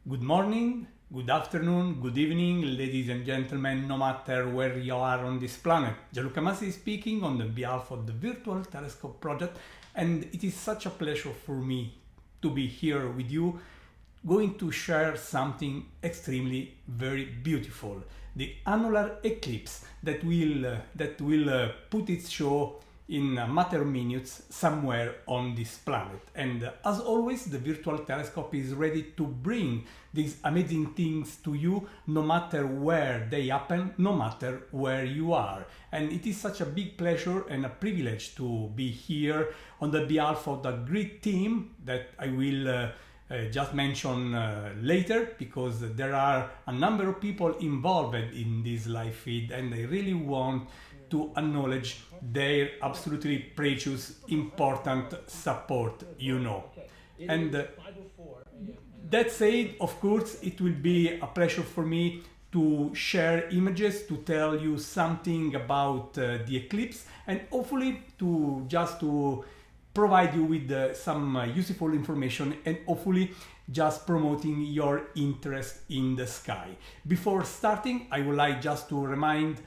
Good morning, good afternoon, good evening, ladies and gentlemen, no matter where you are on this planet. Gianluca Masi speaking on the behalf of the Virtual Telescope Project, and it is such a pleasure for me to be here with you, going to share something extremely very beautiful, the annular eclipse that will put its show in a matter of minutes somewhere on this planet. And as always, the virtual telescope is ready to bring these amazing things to you, no matter where they happen, no matter where you are. And it is such a big pleasure and a privilege to be here on the behalf of the great team that I will just mention later, because there are a number of people involved in this live feed, and I really want to acknowledge their absolutely precious, important support, And that said, of course, it will be a pleasure for me to share images, to tell you something about the eclipse, and hopefully to provide you with some useful information, and hopefully just promoting your interest in the sky. Before starting, I would like just to remind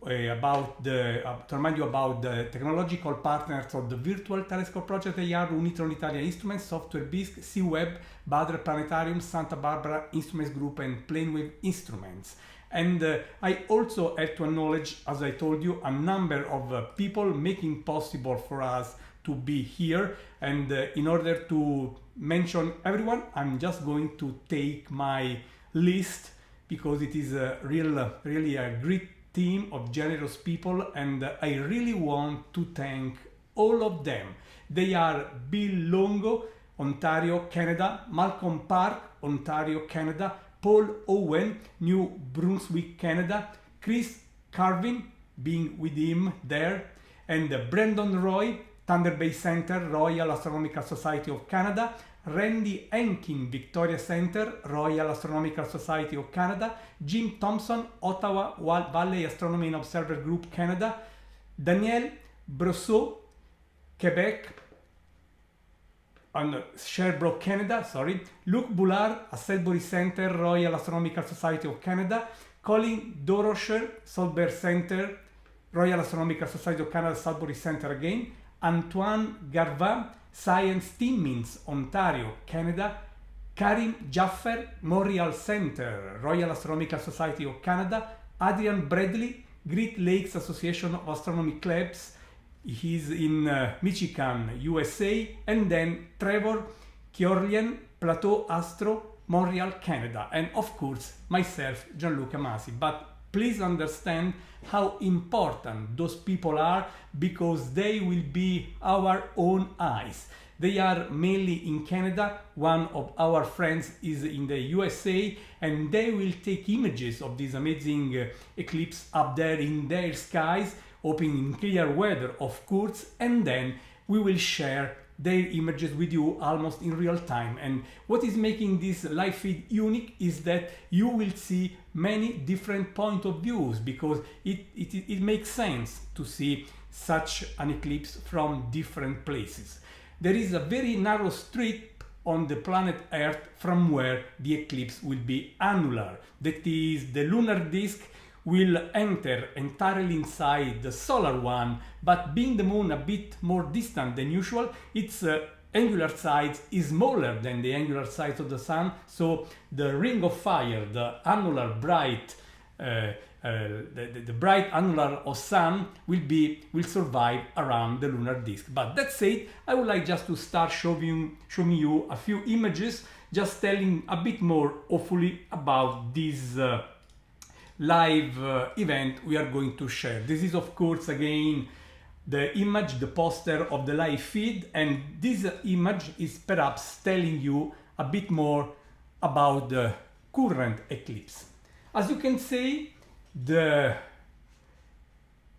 you about the technological partners of the Virtual Telescope Project. They are Unitron Italia Instruments, Software Bisq, C-Web, Badr Planetarium, Santa Barbara Instruments Group, and Planewave Instruments. And I also have to acknowledge, as I told you, a number of people making possible for us to be here. And in order to mention everyone, I'm just going to take my list, because it is really a great team of generous people, and I really want to thank all of them. They are Bill Longo, Ontario, Canada; Malcolm Park, Ontario, Canada; Paul Owen, New Brunswick, Canada; Chris Curwin, being with him there; and Brendon Roy, Thunder Bay Center, Royal Astronomical Society of Canada; Randy Enkin, Victoria Center, Royal Astronomical Society of Canada; Jim Thompson, Ottawa Valley Astronomy and Observer Group, Canada; Daniel Brosseau, Quebec, on Sherbrooke, Canada, Luc Boulard, Sudbury Center, Royal Astronomical Society of Canada; Colin Dorocher, Sudbury Center, Royal Astronomical Society of Canada, Sudbury Center again; Antoine Garva, Science Timmins, Ontario, Canada; Karim Jaffer, Montreal Center, Royal Astronomical Society of Canada; Adrian Bradley, Great Lakes Association of Astronomy Clubs, he's in Michigan, USA; and then Trevor Kiorlian, Plateau Astro, Montreal, Canada; and of course myself, Gianluca Masi. But please understand how important those people are, because they will be our own eyes. They are mainly in Canada. One of our friends is in the USA, and they will take images of this amazing eclipse up there in their skies, hoping in clear weather, of course, and then we will share their images with you almost in real time. And what is making this live feed unique is that you will see many different point of views, because it makes sense to see such an eclipse from different places. There is a very narrow strip on the planet Earth from where the eclipse will be annular. That is, the lunar disk will enter entirely inside the solar one, but being the moon a bit more distant than usual, its angular size is smaller than the angular size of the sun, so the ring of fire, the annular bright, the bright annular of sun will survive around the lunar disk. But that said, I would like just to start showing you a few images, just telling a bit more, hopefully, about this live event we are going to share. This is, of course, again the image, the poster of the live feed, and this image is perhaps telling you a bit more about the current eclipse. As you can see, the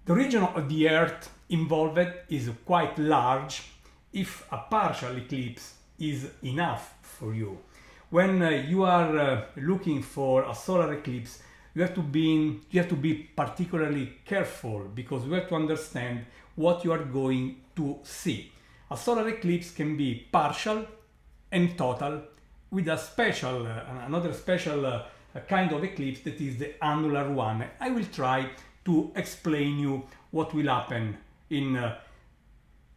region of the Earth involved is quite large, if a partial eclipse is enough for you. When you are looking for a solar eclipse, you have to be particularly careful, because you have to understand what you are going to see. A solar eclipse can be partial and total with a special, another special kind of eclipse, that is the annular one. I will try to explain you what will happen in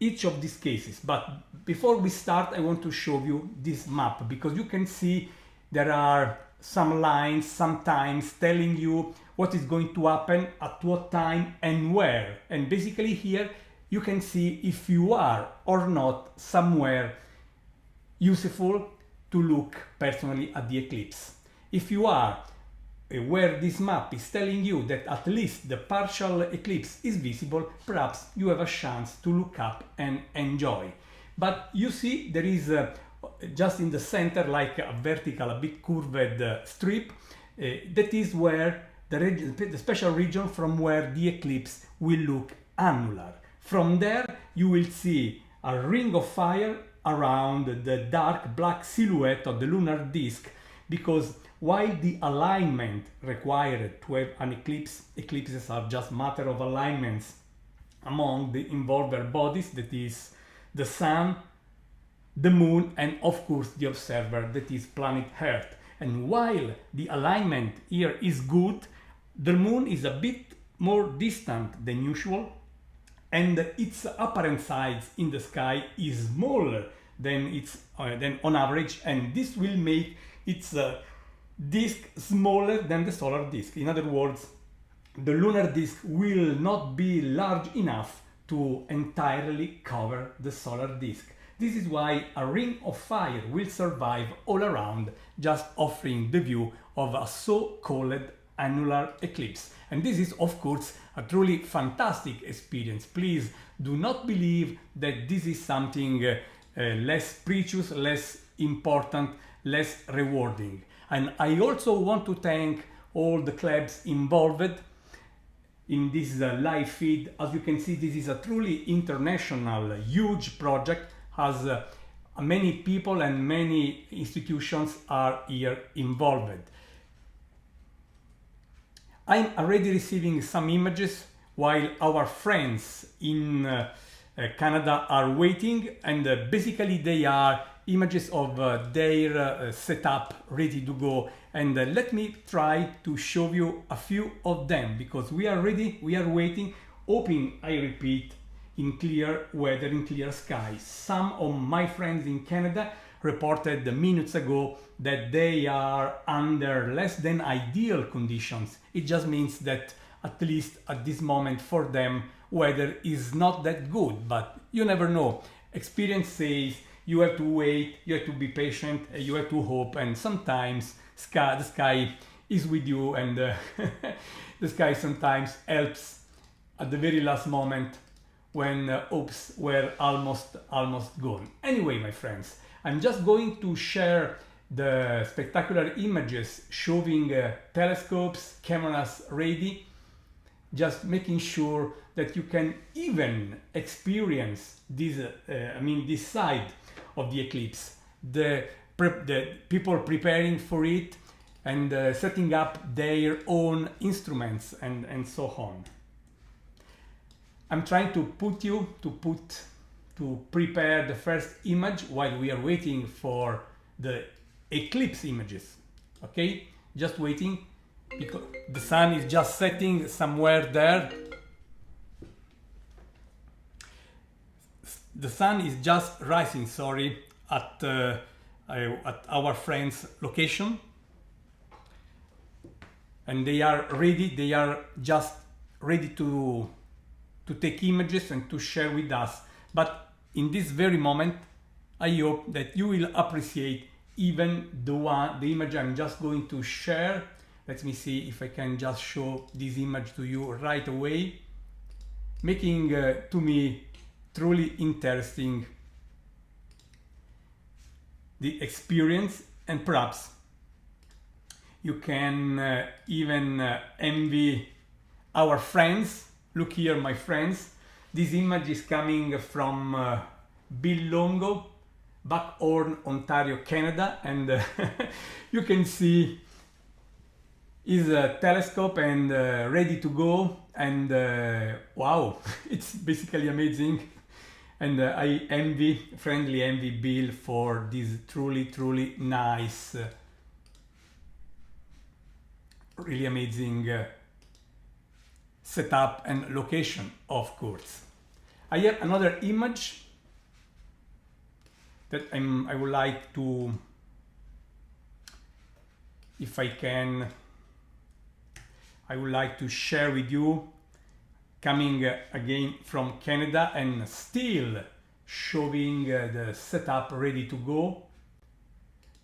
each of these cases. But before we start, I want to show you this map, because you can see there are some lines sometimes telling you what is going to happen at what time and where. And basically here you can see if you are or not somewhere useful to look personally at the eclipse. If you are where this map is telling you that at least the partial eclipse is visible, perhaps you have a chance to look up and enjoy. But you see there is just in the center, like a vertical, a bit curved strip, that is where the special region from where the eclipse will look annular. From there you will see a ring of fire around the dark black silhouette of the lunar disk, because while the alignment required to have an eclipse, eclipses are just matter of alignments among the involved bodies, that is the sun, the moon, and of course the observer, that is planet Earth. And while the alignment here is good, the moon is a bit more distant than usual, and its apparent size in the sky is smaller than on average, and this will make its disk smaller than the solar disk. In other words, the lunar disk will not be large enough to entirely cover the solar disk. This is why a ring of fire will survive all around, just offering the view of a so-called annular eclipse. And this is, of course, a truly fantastic experience. Please do not believe that this is something less precious, less important, less rewarding. And I also want to thank all the clubs involved in this live feed. As you can see, this is a truly international, huge project, as many people and many institutions are here involved. I'm already receiving some images while our friends in Canada are waiting, and basically they are images of their setup ready to go. And let me try to show you a few of them, because we are ready, we are waiting, hoping, I repeat, in clear weather, in clear skies. Some of my friends in Canada reported minutes ago that they are under less than ideal conditions. It just means that at least at this moment for them weather is not that good, but you never know. Experience says you have to wait, you have to be patient, you have to hope, and sometimes the sky is with you, and the sky sometimes helps at the very last moment when hopes were almost gone. Anyway, my friends, I'm just going to share the spectacular images showing telescopes, cameras ready, just making sure that you can even experience this, this side of the eclipse, the people preparing for it and setting up their own instruments and so on. I'm trying to prepare the first image while we are waiting for the eclipse images. Okay, just waiting, because the sun is just setting somewhere there. The sun is just rising, sorry, at our friend's location, and they are ready. They are just ready to take images and to share with us. But in this very moment, I hope that you will appreciate even the image I'm just going to share. Let me see if I can just show this image to you right away, making to me truly interesting the experience, and perhaps you can even envy our friends. Look here, my friends. This image is coming from Bill Longo, Buckhorn, Ontario, Canada, and you can see his telescope and ready to go, and wow, it's basically amazing. And I friendly envy Bill for this truly nice, really amazing setup and location, of course. I have another image that I would like to, if I can, I would like to share with you, coming again from Canada and still showing the setup ready to go.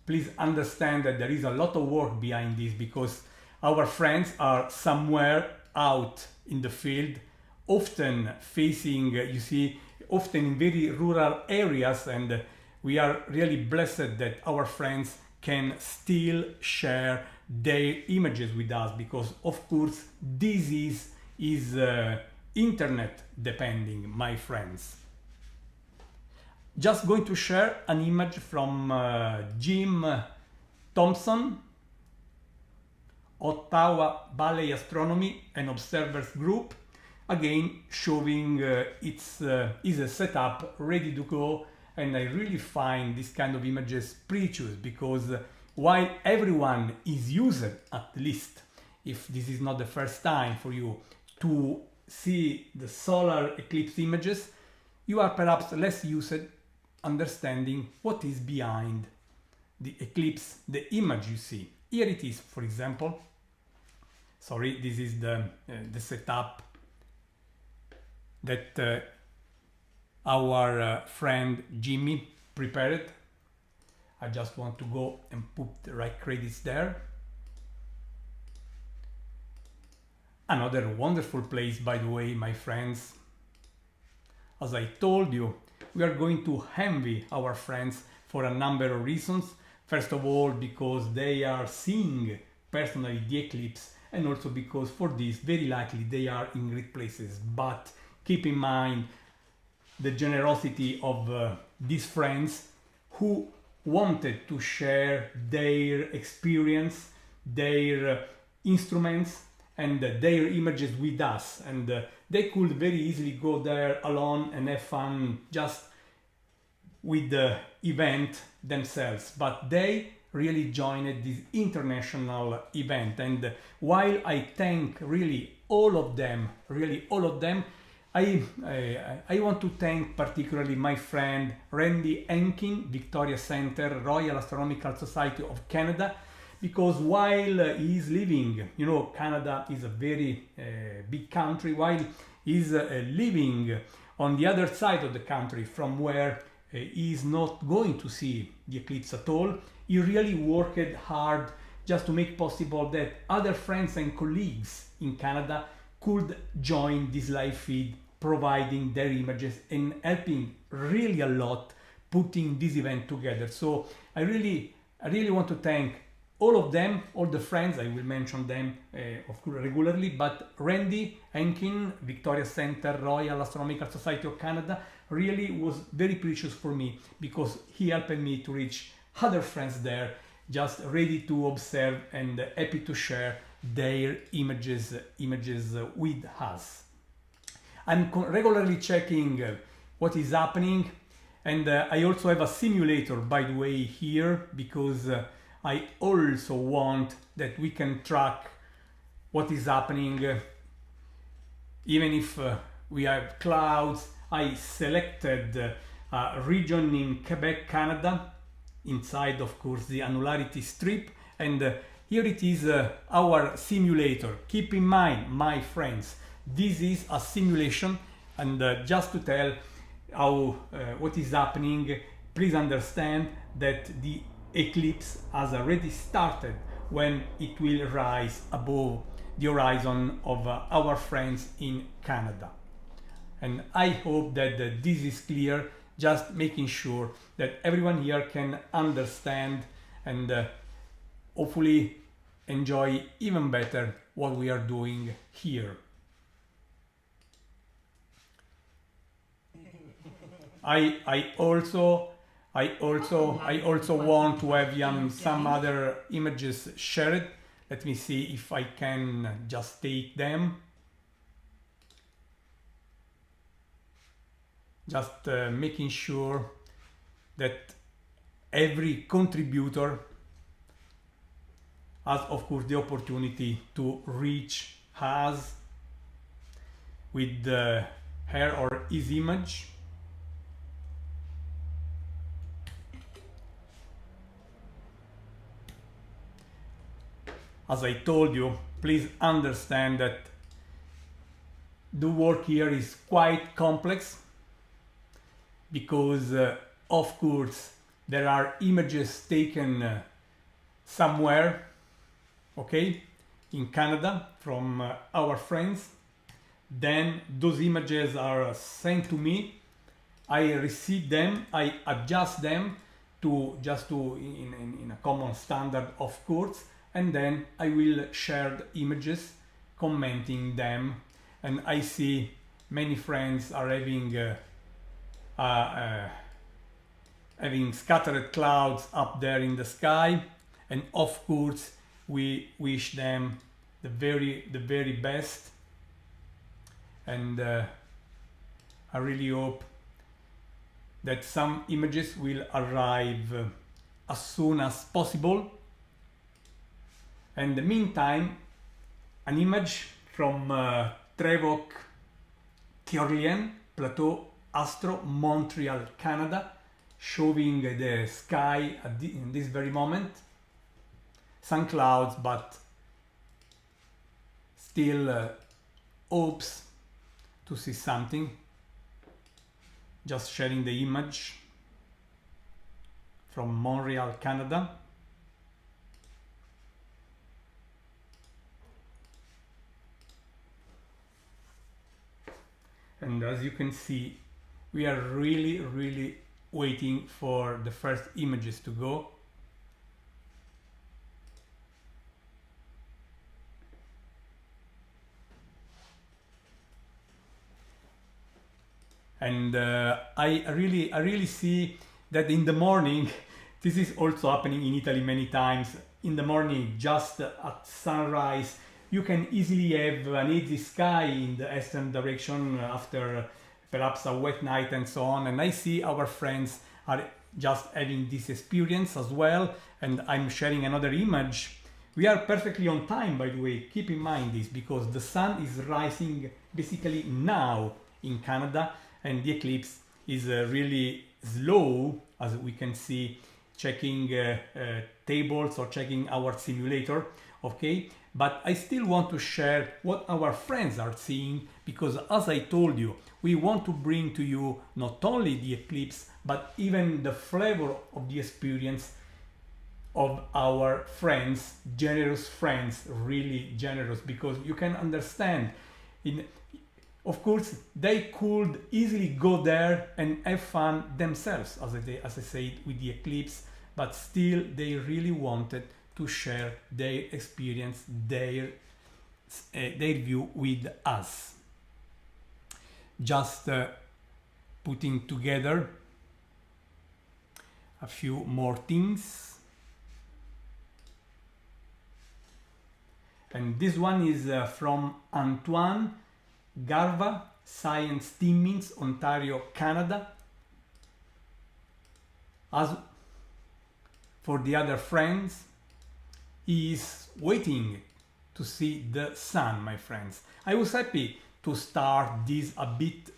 Please understand that there is a lot of work behind this because our friends are somewhere out in the field, often facing, you see, often in very rural areas, and we are really blessed that our friends can still share their images with us because, of course, this is internet depending, my friends. Just going to share an image from Jim Thompson, Ottawa Valley Astronomy and Observers Group, again showing is a setup ready to go, and I really find this kind of images precious because while everyone is used, at least if this is not the first time for you to see the solar eclipse images, you are perhaps less used understanding what is behind the eclipse, the image you see. Here it is, for example. Sorry, this is the setup that our friend Jimmy prepared. I just want to go and put the right credits there. Another wonderful place, by the way, my friends. As I told you, we are going to envy our friends for a number of reasons. First of all, because they are seeing personally the eclipse, and also because for this, very likely they are in great places. But keep in mind the generosity of these friends who wanted to share their experience, their instruments, and their images with us, and they could very easily go there alone and have fun just with the event themselves, but they really joined this international event. And while I thank really all of them, I want to thank particularly my friend Randy Enkin, Victoria Center, Royal Astronomical Society of Canada, because while he's living, you know, Canada is a very big country, while he's living on the other side of the country from where he is not going to see the eclipse at all, he really worked hard just to make possible that other friends and colleagues in Canada could join this live feed, providing their images and helping really a lot putting this event together. So I really want to thank all of them, all the friends. I will mention them of course regularly, but Randy Enkin, Victoria Center, Royal Astronomical Society of Canada, really was very precious for me because he helped me to reach other friends there, just ready to observe and happy to share their images with us. I'm regularly checking what is happening, and I also have a simulator, by the way, here, because I also want that we can track what is happening even if we have clouds. I selected a region in Quebec, Canada, inside of course the annularity strip, and here it is our simulator. Keep in mind, my friends, this is a simulation, and just to tell how what is happening, please understand that the eclipse has already started when it will rise above the horizon of our friends in Canada. And I hope that this is clear, just making sure that everyone here can understand and hopefully enjoy even better what we are doing here. I also want to have some other images shared. Let me see if I can just take them. just making sure that every contributor has, of course, the opportunity to reach us with her or his image. As I told you, please understand that the work here is quite complex because, of course, there are images taken somewhere, okay, in Canada from our friends. Then those images are sent to me. I receive them, I adjust them to in a common standard, of course, and then I will share the images, commenting them, and I see many friends are having scattered clouds up there in the sky, and of course we wish them the very best, and I really hope that some images will arrive as soon as possible. In the meantime, an image from Trevok Curwin Plateau Astro, Montreal, Canada, showing the sky in this very moment. Some clouds, but still hopes to see something. Just sharing the image from Montreal, Canada. And as you can see, we are really waiting for the first images to go. And I really see that in the morning, this is also happening in Italy many times. In the morning, just at sunrise, you can easily have an hazy sky in the eastern direction after perhaps a wet night and so on. And I see our friends are just having this experience as well. And I'm sharing another image. We are perfectly on time, by the way. Keep in mind this, because the sun is rising basically now in Canada, and the eclipse is really slow, as we can see checking tables or checking our simulator, okay? But I still want to share what our friends are seeing, because as I told you, we want to bring to you not only the eclipse, but even the flavor of the experience of our friends, generous friends, really generous, because you can understand, of course, they could easily go there and have fun themselves, as I said, with the eclipse, but still they really wanted to share their experience, their view with us. Just putting together a few more things. And this one is from Antoine Garva, Science Teamings, Ontario, Canada. As for the other friends, he is waiting to see the sun, my friends. I was happy to start this a bit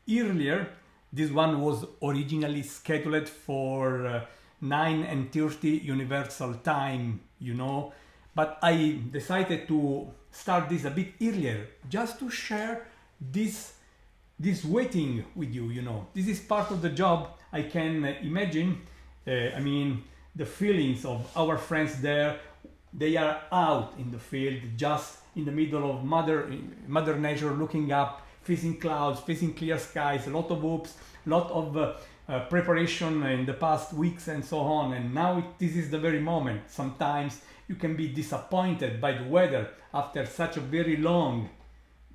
earlier. This one was originally scheduled for 9:30 Universal Time, you know, but I decided to start this a bit earlier just to share this waiting with you, you know. This is part of the job. I can imagine, I mean, the feelings of our friends there. They are out in the field, just in the middle of mother nature, looking up, facing clouds, facing clear skies, a lot of hopes, a lot of preparation in the past weeks and so on. And now this is the very moment. Sometimes you can be disappointed by the weather after such a very long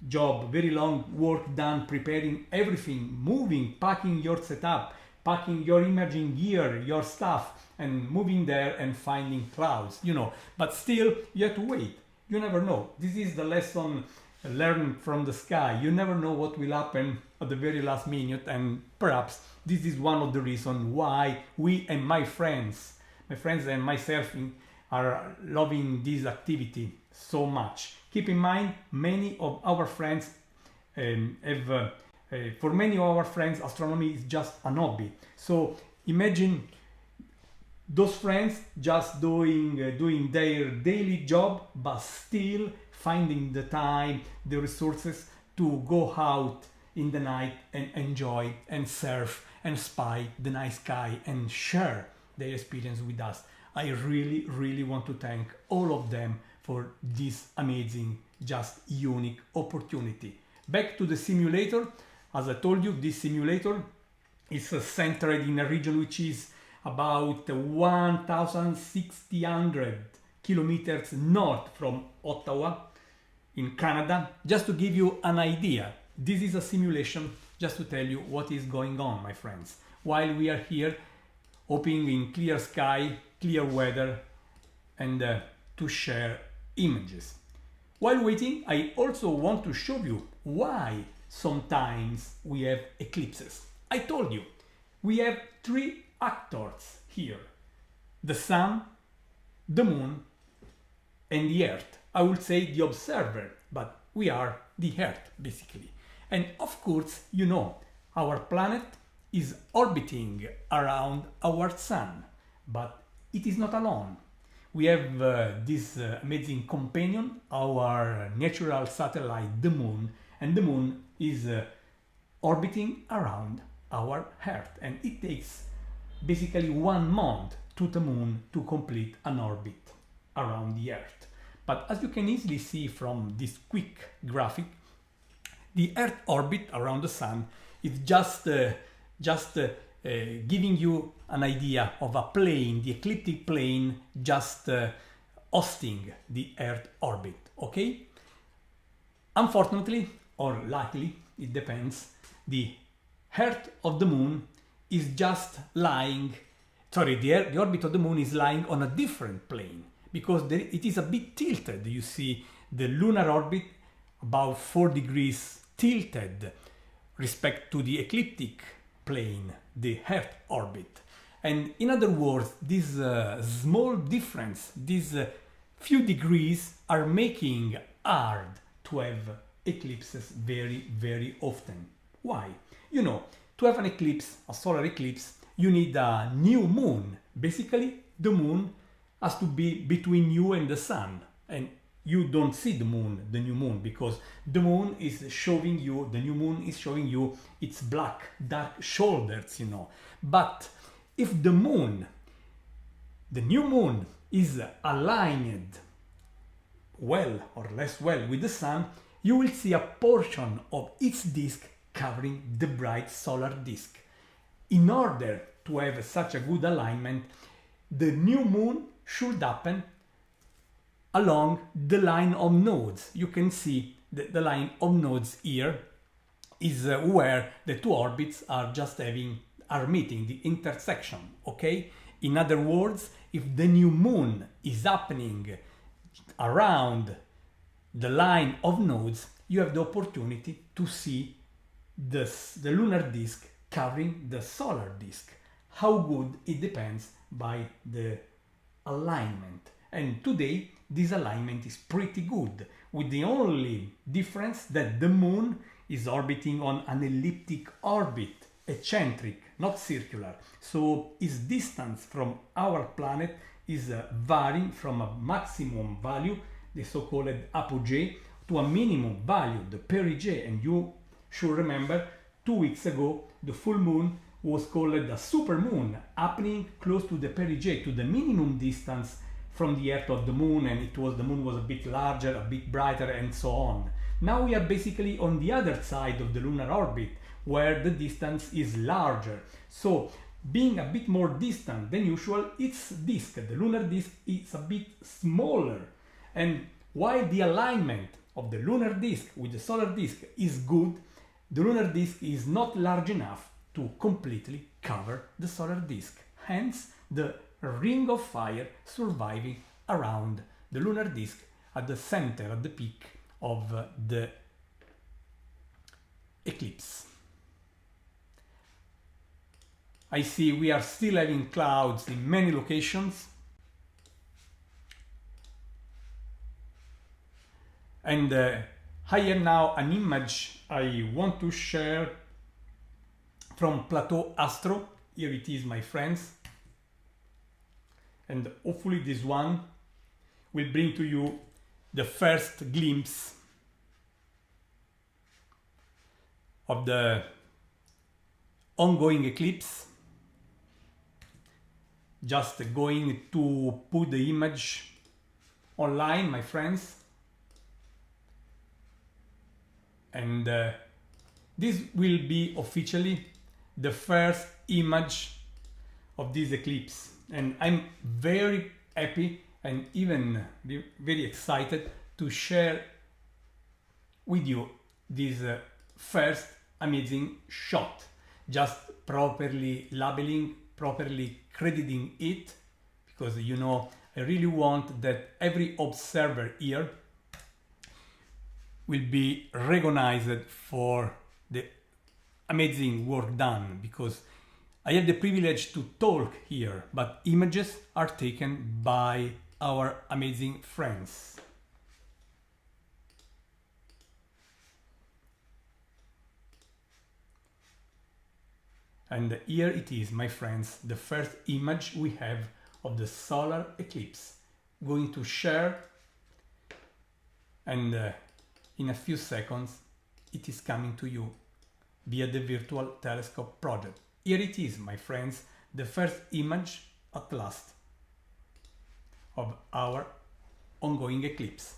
job, very long work done, preparing everything, moving, packing your setup, packing your imaging gear, your stuff, and moving there and finding clouds, you know. But still, you have to wait. You never know. This is the lesson learn from the sky. You never know what will happen at the very last minute, and perhaps this is one of the reasons why we and my friends and myself are loving this activity so much. Keep in mind, many of our friends for many of our friends, astronomy is just an hobby. So imagine those friends just doing their daily job, but still finding the time, the resources to go out in the night and enjoy and surf and spy the night sky and share their experience with us. I really, really want to thank all of them for this amazing, just unique opportunity. Back to the simulator. As I told you, this simulator is centered in a region which is about 1,600 kilometers north from Ottawa in Canada. Just to give you an idea, this is a simulation just to tell you what is going on, my friends, while we are here hoping in clear sky, clear weather, and to share images. While waiting, I also want to show you why sometimes we have eclipses. I told you, we have three actors here: the sun, the moon, and the earth. I would say the observer, but we are the earth basically. And of course, you know, our planet is orbiting around our sun, but it is not alone. We have this amazing companion, our natural satellite, the moon, and the moon is orbiting around our Earth, and it takes basically 1 month to the moon to complete an orbit around the Earth. But as you can easily see from this quick graphic, the Earth orbit around the sun is just giving you an idea of a plane, the ecliptic plane, just hosting the Earth orbit, okay? Unfortunately, or luckily, it depends, the Earth of the moon is just lying, the orbit of the moon is lying on a different plane, because it is a bit tilted. You see the lunar orbit about 4 degrees tilted respect to the ecliptic plane, the Earth orbit. And in other words, this small difference, these few degrees are making hard to have eclipses very, very often. Why? You know, to have an eclipse, a solar eclipse, you need a new moon. Basically, the moon has to be between you and the sun. And you don't see the moon, the new moon, because the moon is showing you, the new moon is showing you its black, dark shoulders, you know. But if the moon, the new moon, is aligned well or less well with the sun, you will see a portion of its disk covering the bright solar disk. In order to have such a good alignment, the new moon should happen along the line of nodes. You can see the line of nodes here is where the two orbits are meeting, the intersection, okay? In other words, if the new moon is happening around the line of nodes, you have the opportunity to see the lunar disk covering the solar disk. How good it depends by the alignment. And today this alignment is pretty good, with the only difference that the moon is orbiting on an elliptic orbit, eccentric, not circular. So its distance from our planet is varying from a maximum value, the so-called apogee, to a minimum value, the perigee. And you should remember 2 weeks ago the full moon was called a supermoon, happening close to the perigee, to the minimum distance from the Earth of the moon, and the moon was a bit larger, a bit brighter, and so on. Now we are basically on the other side of the lunar orbit, where the distance is larger. So being a bit more distant than usual, its disk, the lunar disk, is a bit smaller. And while the alignment of the lunar disk with the solar disk is good, the lunar disk is not large enough to completely cover the solar disk. Hence the ring of fire surviving around the lunar disk at the center, at the peak of the eclipse. I see we are still having clouds in many locations, and I have now an image I want to share from Plateau Astro. Here it is, my friends, and hopefully this one will bring to you the first glimpse of the ongoing eclipse. Just going to put the image online, my friends, and this will be officially the first image of this eclipse, and I'm very happy and even very excited to share with you this first amazing shot, just properly labeling, properly crediting it, because you know I really want that every observer here will be recognized for the amazing work done, because I have the privilege to talk here, but images are taken by our amazing friends. And here it is, my friends, the first image we have of the solar eclipse. Going to share, and in a few seconds it is coming to you via the virtual telescope project. Here it is, my friends, the first image at last of our ongoing eclipse.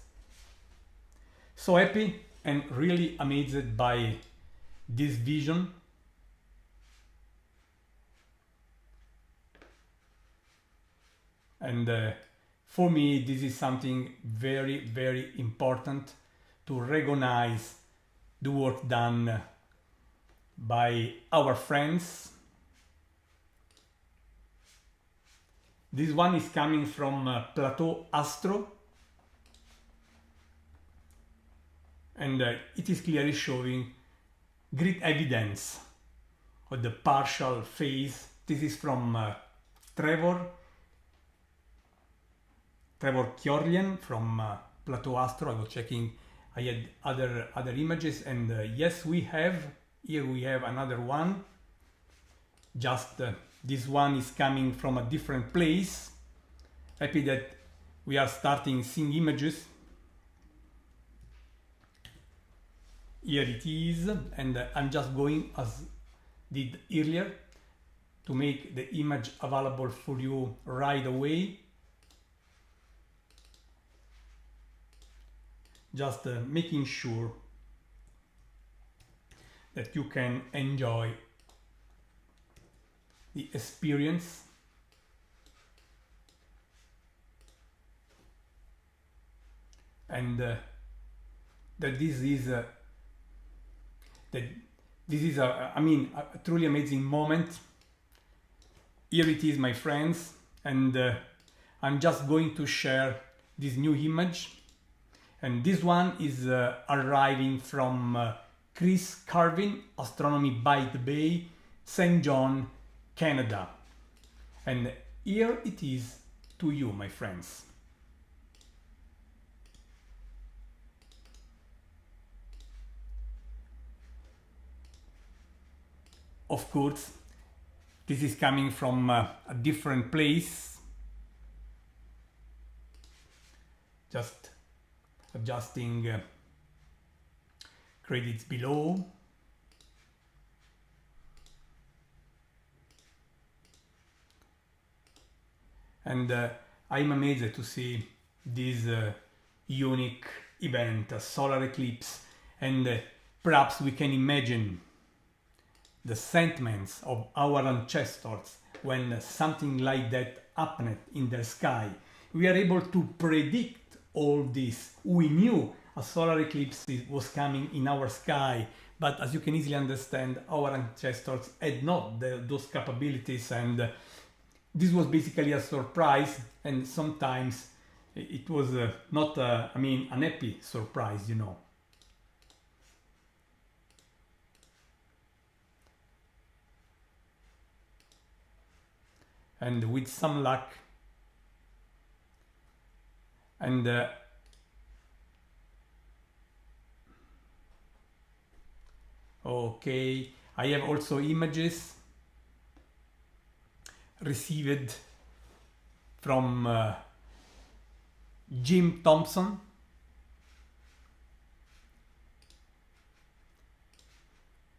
So happy and really amazed by this vision. And for me, this is something very, very important to recognize the work done by our friends. This one is coming from Plateau Astro, and it is clearly showing great evidence of the partial phase. This is from Trevor Curwin from Plateau Astro. I was checking, I had other images, and yes, here we have another one. Just this one is coming from a different place. Happy that we are starting seeing images. Here it is, and I'm just going as did earlier to make the image available for you right away. Just making sure that you can enjoy the experience. And that this is a truly amazing moment. Here it is, my friends, and I'm just going to share this new image. And this one is arriving from Chris Curwin, Astronomy by the Bay, St. John, Canada. And here it is to you, my friends. Of course, this is coming from a different place. Just adjusting credits below. And I'm amazed to see this unique event, a solar eclipse, and perhaps we can imagine the sentiments of our ancestors when something like that happened in the sky. We are able to predict all this. We knew a solar eclipse was coming in our sky, but as you can easily understand, our ancestors had not those capabilities, and this was basically a surprise. And sometimes it was not, I mean, an happy surprise, you know. And with some luck, and okay, I have also images received from Jim Thompson.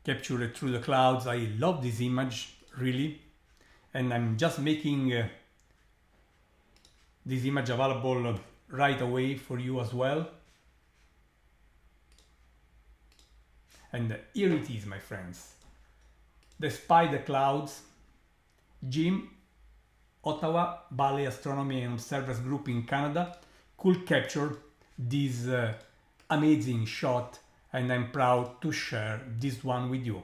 Captured through the clouds. I love this image, really. And I'm just making this image available right away for you as well. And here it is, my friends. Despite the clouds, Jim, Ottawa Valley Astronomy and Observers Group in Canada, could capture this amazing shot, and I'm proud to share this one with you.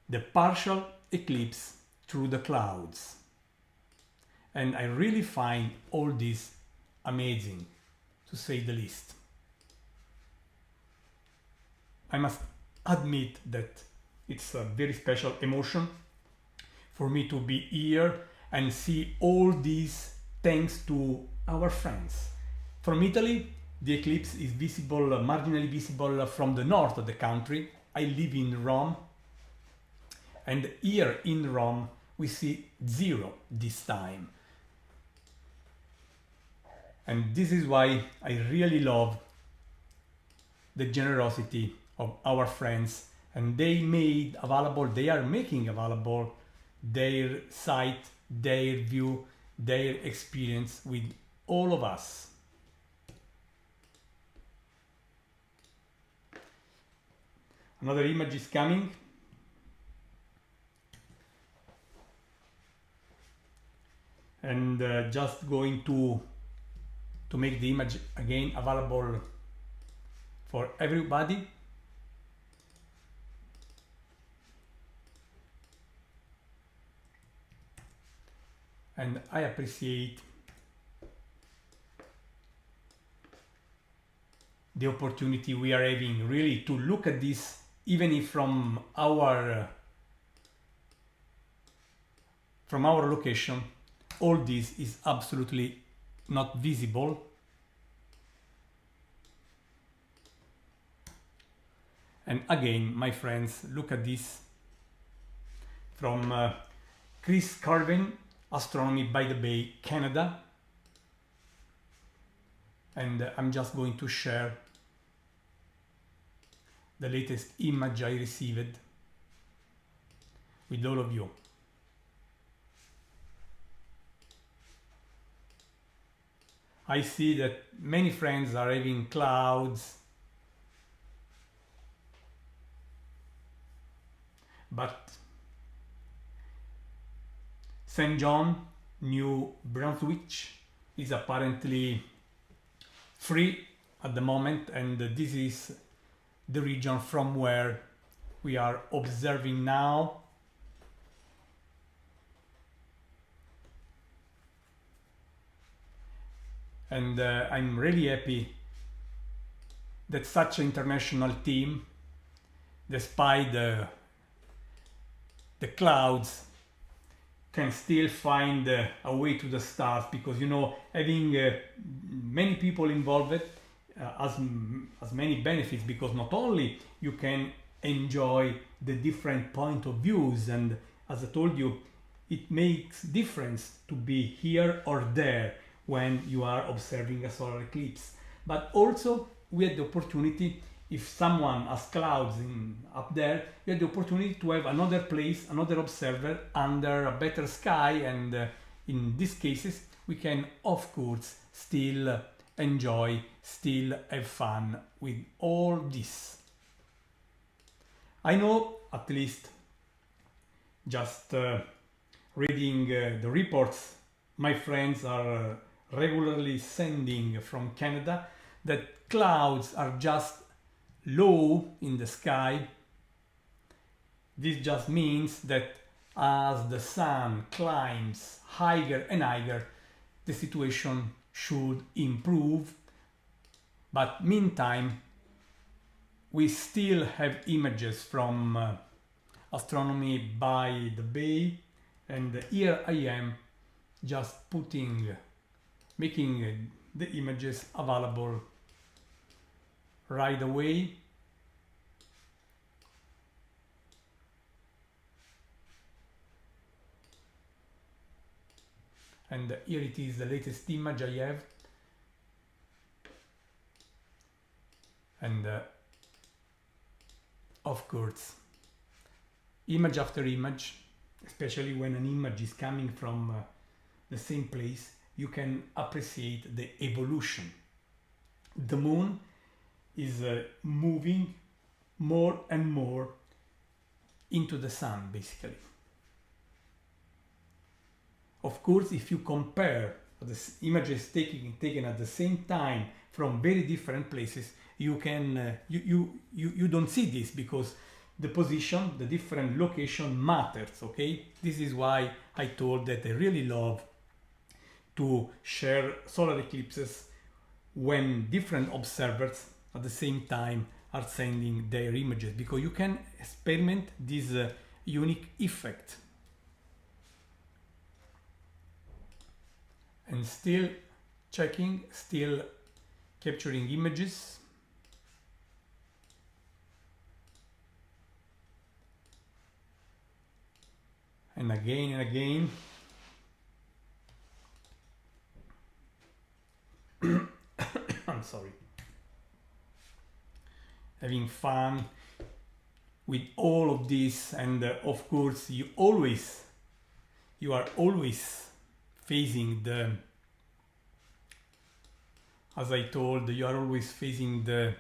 The partial eclipse through the clouds. And I really find all this amazing, to say the least. I must admit that it's a very special emotion for me to be here and see all these thanks to our friends. From Italy, the eclipse is visible, marginally visible from the north of the country. I live in Rome, and here in Rome we see 0 this time. And this is why I really love the generosity of our friends, and they are making available their sight, their view, their experience with all of us. Another image is coming. And just going to make the image again available for everybody. And I appreciate the opportunity we are having really to look at this, even if from our location all this is absolutely not visible. And again, my friends, look at this from Curwin, Astronomy by the Bay, Canada. And I'm just going to share the latest image I received with all of you. I see that many friends are having clouds, but St. John, New Brunswick is apparently free at the moment, and this is the region from where we are observing now. And I'm really happy that such an international team, despite the clouds, can still find a way to the stars, because, you know, having many people involved has many benefits, because not only you can enjoy the different point of views, and as I told you, it makes difference to be here or there when you are observing a solar eclipse. But also we had the opportunity, if someone has clouds up there, you had the opportunity to have another place, another observer under a better sky, and in these cases we can of course still enjoy, still have fun with all this. I know, at least just reading the reports my friends are regularly sending from Canada, that clouds are just low in the sky. This just means that as the sun climbs higher and higher, the situation should improve, but meantime we still have images from Astronomy by the Bay, and here I am just making the images available right away. And here it is, the latest image I have. And of course, image after image, especially when an image is coming from the same place, you can appreciate the evolution. The moon is moving more and more into the sun, basically. Of course, if you compare the images taken at the same time from very different places, you can you don't see this, because the position, the different location matters. Okay, this is why I told that I really love to share solar eclipses when different observers at the same time are sending their images, because you can experiment this unique effect. And still checking, still capturing images. And again. I'm sorry. Having fun with all of this, and of course you are always facing the, as I told, you are always facing the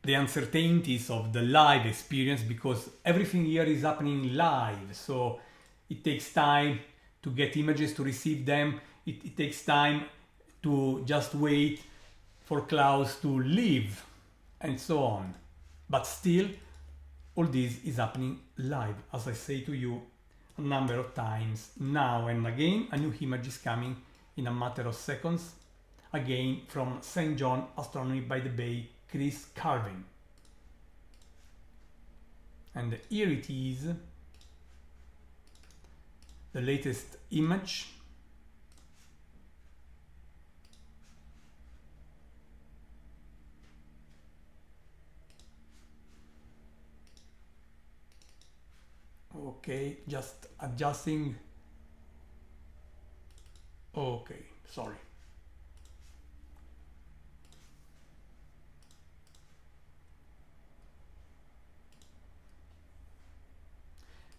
uncertainties of the live experience, because everything here is happening live. So it takes time to get images, to receive them. It takes time to just wait for clouds to leave and so on. But still, all this is happening live, as I say to you a number of times now and again. A new image is coming in a matter of seconds, again from St. John Astronomy by the Bay, Chris Curwin. And here it is, the latest image. Okay, just adjusting. Okay, sorry.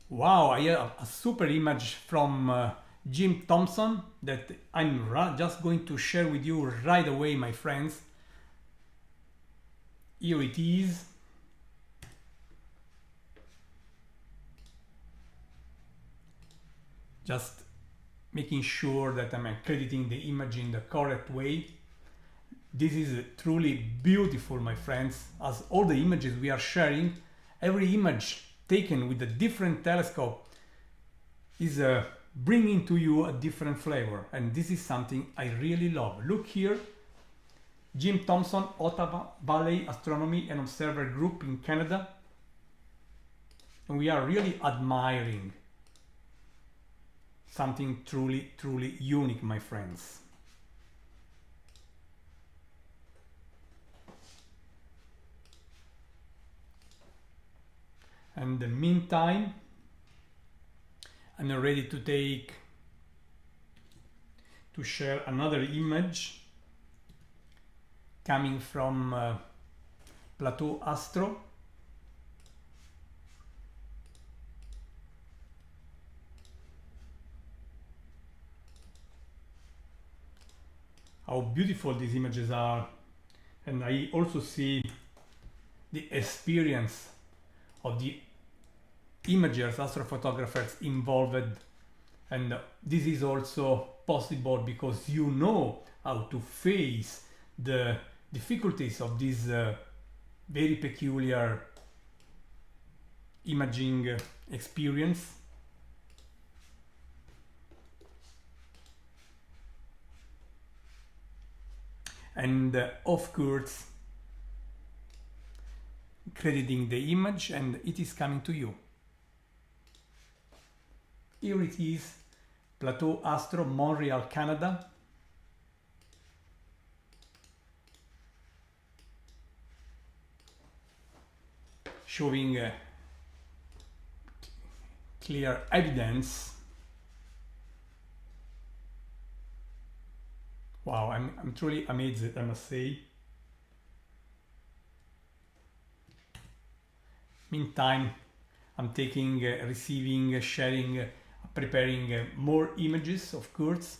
Wow, I have a super image from Jim Thompson that I'm just going to share with you right away, my friends. Here it is. Just making sure that I'm crediting the image in the correct way. This is truly beautiful, my friends, as all the images we are sharing, every image taken with a different telescope is bringing to you a different flavor, and this is something I really love. Look here, Jim Thompson, Ottawa Valley Astronomy and Observer Group in Canada, and we are really admiring something truly, truly unique, my friends. And in the meantime, I'm ready to share another image coming from Plateau Astro. How beautiful these images are, and I also see the experience of the imagers, astrophotographers involved, and this is also possible because you know how to face the difficulties of this very peculiar imaging experience. and of course crediting the image, and it is coming to you. Here it is, Plateau Astro, Montreal, Canada. Showing clear evidence. Wow, I'm truly amazed, I must say. Meantime, I'm taking, receiving, sharing, preparing more images, of course.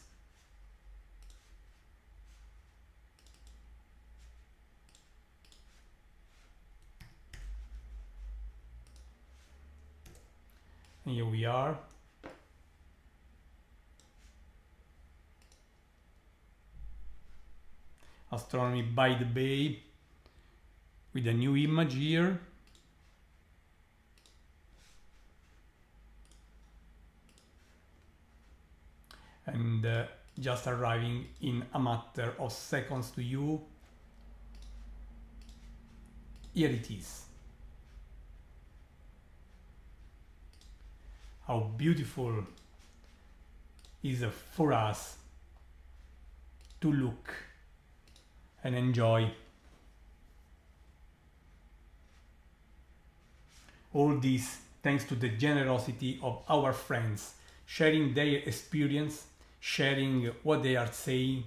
And here we are. Astronomy by the Bay with a new image here. And just arriving in a matter of seconds to you. Here it is. How beautiful is it for us to look and enjoy all this, thanks to the generosity of our friends, sharing their experience, sharing what they are saying,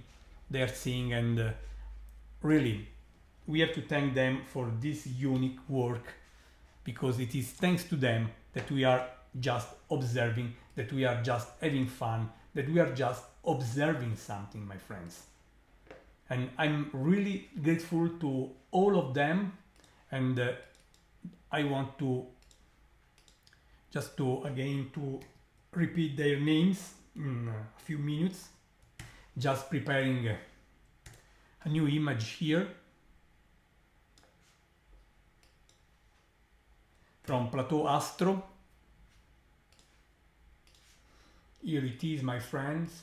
and really we have to thank them for this unique work, because it is thanks to them that we are just observing, that we are just having fun, that we are just observing something, my friends. And I'm really grateful to all of them, and I want to just to again to repeat their names in a few minutes. Just preparing a new image here from Plateau Astro. Here it is, my friends.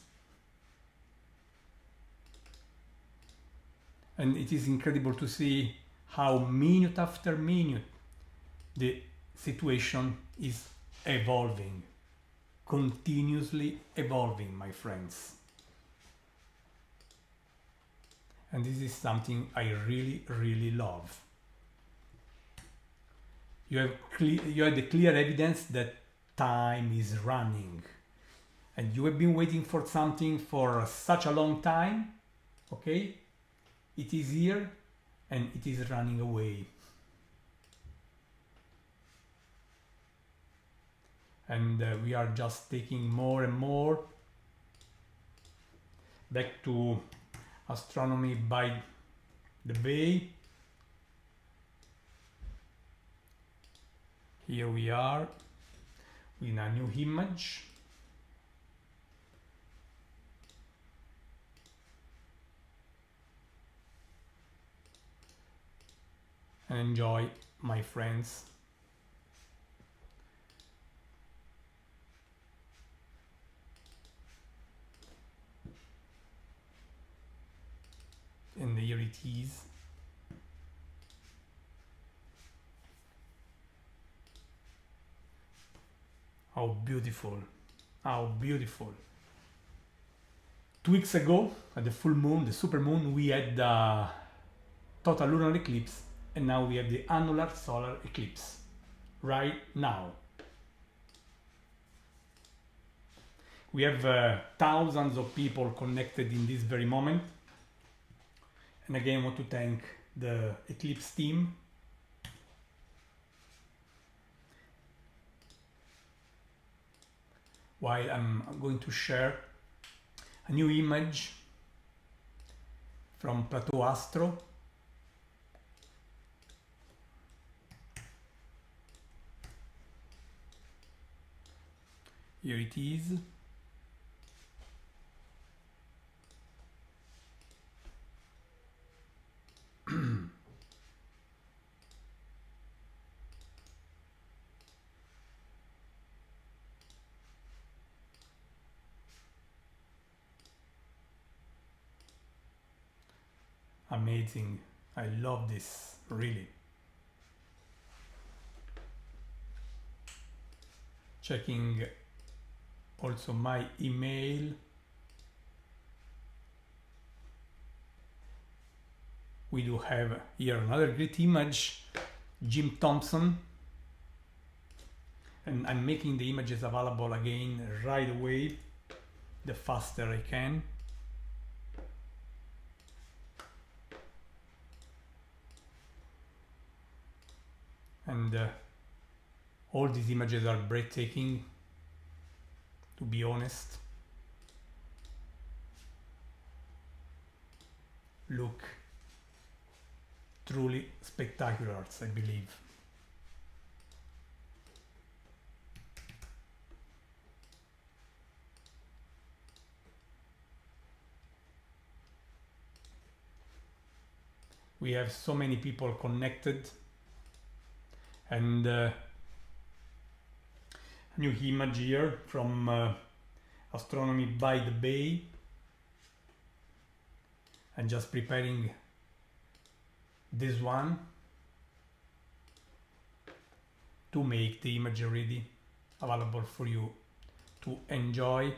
And it is incredible to see how minute after minute the situation is evolving, continuously evolving, my friends. And this is something I really, really love. You have the clear evidence that time is running. And you have been waiting for something for such a long time, okay? It is here and it is running away. And we are just taking more and more back to Astronomy by the Bay. Here we are in a new image. And enjoy, my friends. And here it is. How beautiful, how beautiful. 2 weeks ago, at the full moon, the super moon, we had the total lunar eclipse, and now we have the annular solar eclipse, right now. We have thousands of people connected in this very moment. And again, I want to thank the Eclipse team. While I'm going to share a new image from Plateau Astro. Here it is. Amazing. I love this, really. Checking also my email. We do have here another great image, Jim Thompson. And I'm making the images available again right away, the faster I can. And all these images are breathtaking, to be honest. Look truly spectacular, I believe. We have so many people connected, and a new image here from Astronomy by the Bay, and just preparing this one to make the image ready, available for you to enjoy.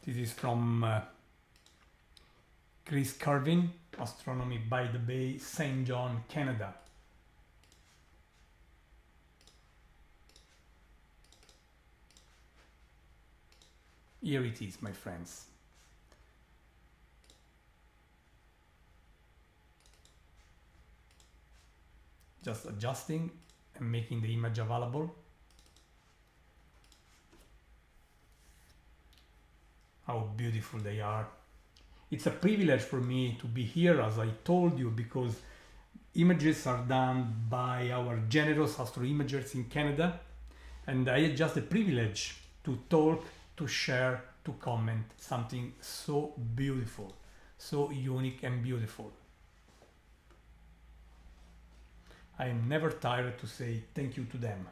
This is from Chris Curwin, Astronomy by the Bay, St. John, Canada. Here it is, my friends. Just adjusting and making the image available. How beautiful they are. It's a privilege for me to be here, as I told you, because images are done by our generous astro-imagers in Canada, and I had just the privilege to talk, to share, to comment something so beautiful, so unique and beautiful. I am never tired to say thank you to them.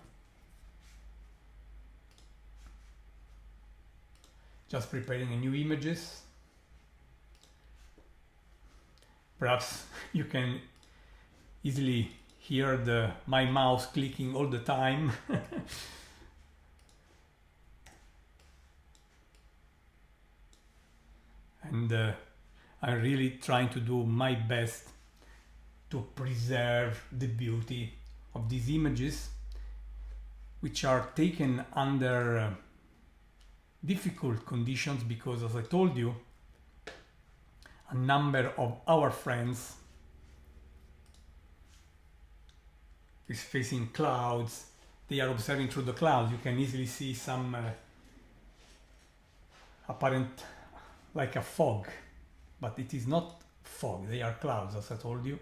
Just preparing a new images. Perhaps you can easily hear my mouse clicking all the time. And I'm really trying to do my best to preserve the beauty of these images, which are taken under difficult conditions, because, as I told you, a number of our friends is facing clouds. They are observing through the clouds. You can easily see some apparent, like a fog, but it is not fog, they are clouds, as I told you.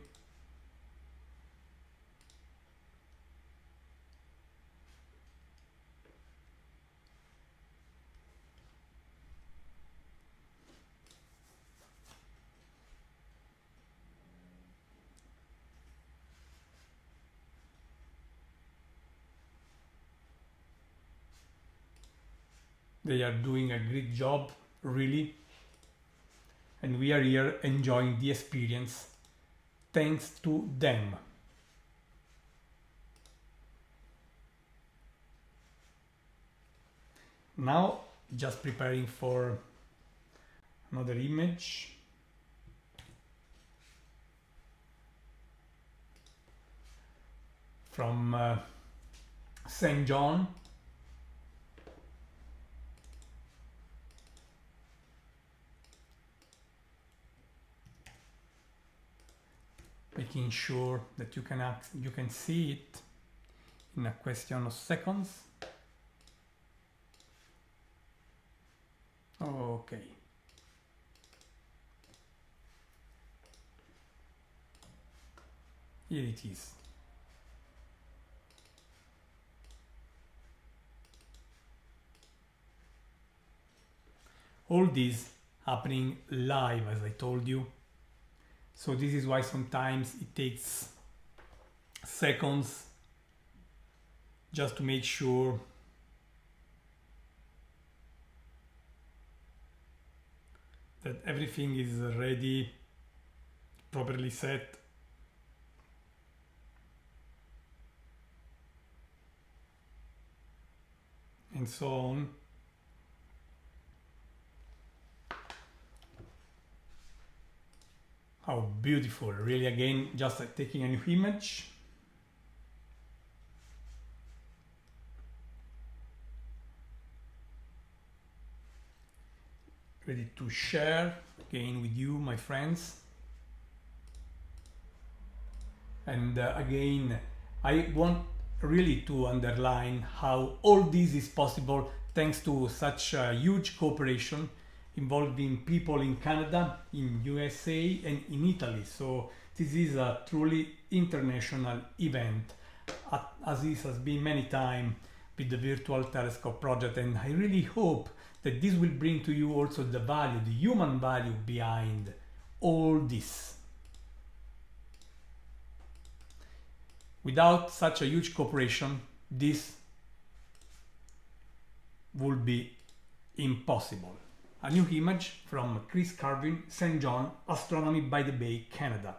They are doing a great job, really, and we are here enjoying the experience thanks to them. Now, just preparing for another image. From St. John. Making sure that you can see it in a question of seconds. Okay. Here it is. All this happening live, as I told you. So this is why sometimes it takes seconds just to make sure that everything is ready, properly set. And so on. How beautiful, really. Again, just like taking a new image. Ready to share again with you, my friends. And again, I want really to underline how all this is possible thanks to such a huge cooperation involving people in Canada, in USA and in Italy. So this is a truly international event, as this has been many times with the Virtual Telescope project, and I really hope that this will bring to you also the value, the human value behind all this. Without such a huge cooperation, this would be impossible. A new image from Curwin, St. John, Astronomy by the Bay, Canada.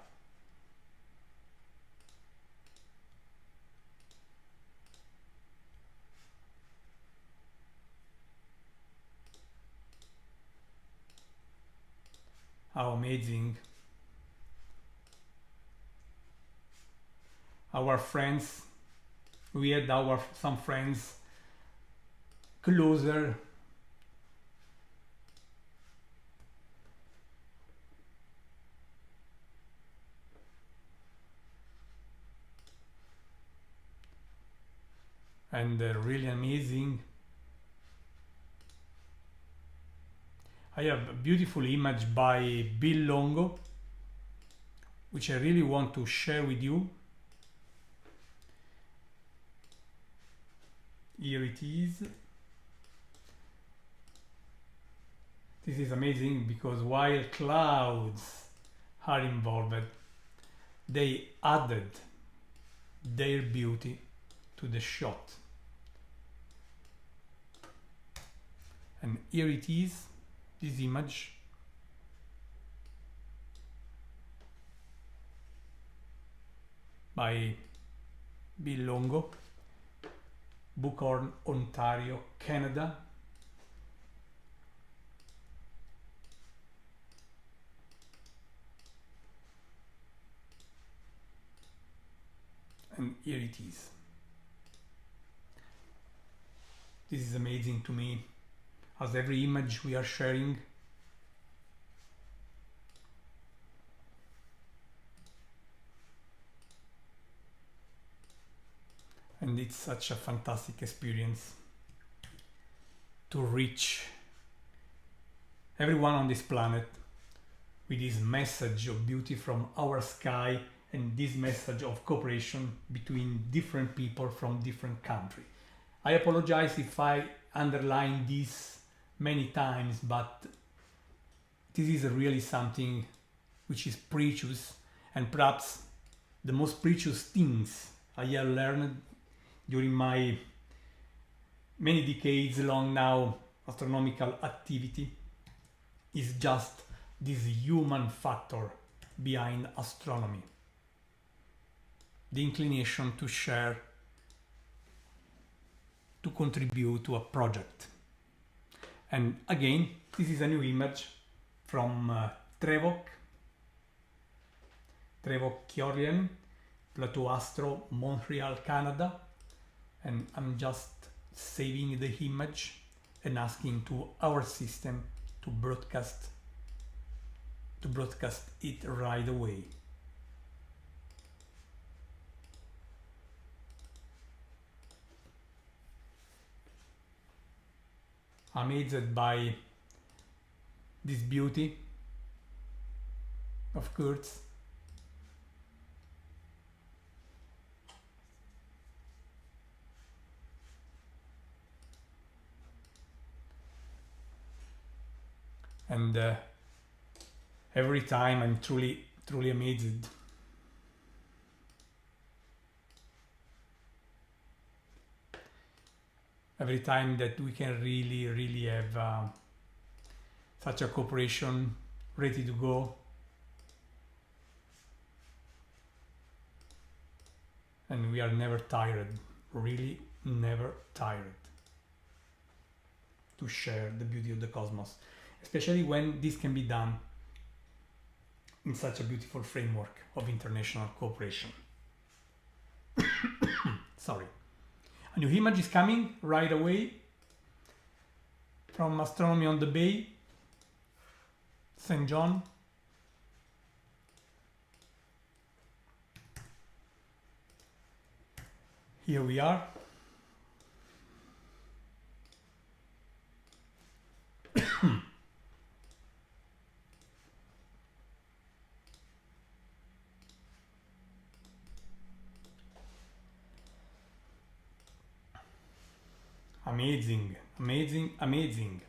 How amazing. Our friends, we had some friends closer and really amazing. I have a beautiful image by Bill Longo, which I really want to share with you. Here it is. This is amazing because while clouds are involved, they added their beauty to the shot. And here it is, this image. By Bill Longo, Buckhorn, Ontario, Canada. And here it is. This is amazing to me, as every image we are sharing and it's such a fantastic experience to reach everyone on this planet with this message of beauty from our sky and this message of cooperation between different people from different countries. I apologize if I underline this many times, but this is really something which is precious, and perhaps the most precious things I have learned during my many decades long now astronomical activity is just this human factor behind astronomy. The inclination to share, to contribute to a project. And again, this is a new image from Trevok Curwin, Plateau Astro, Montreal, Canada. And I'm just saving the image and asking to our system to broadcast it right away. Amazed by this beauty, of course. And every time I'm truly amazed. Every time that we can really have such a cooperation ready to go. And we are never tired, really never tired to share the beauty of the cosmos, especially when this can be done in such a beautiful framework of international cooperation. Sorry. A new image is coming right away from Astronomy on the Bay, St. John. Here we are. Amazing, amazing, amazing.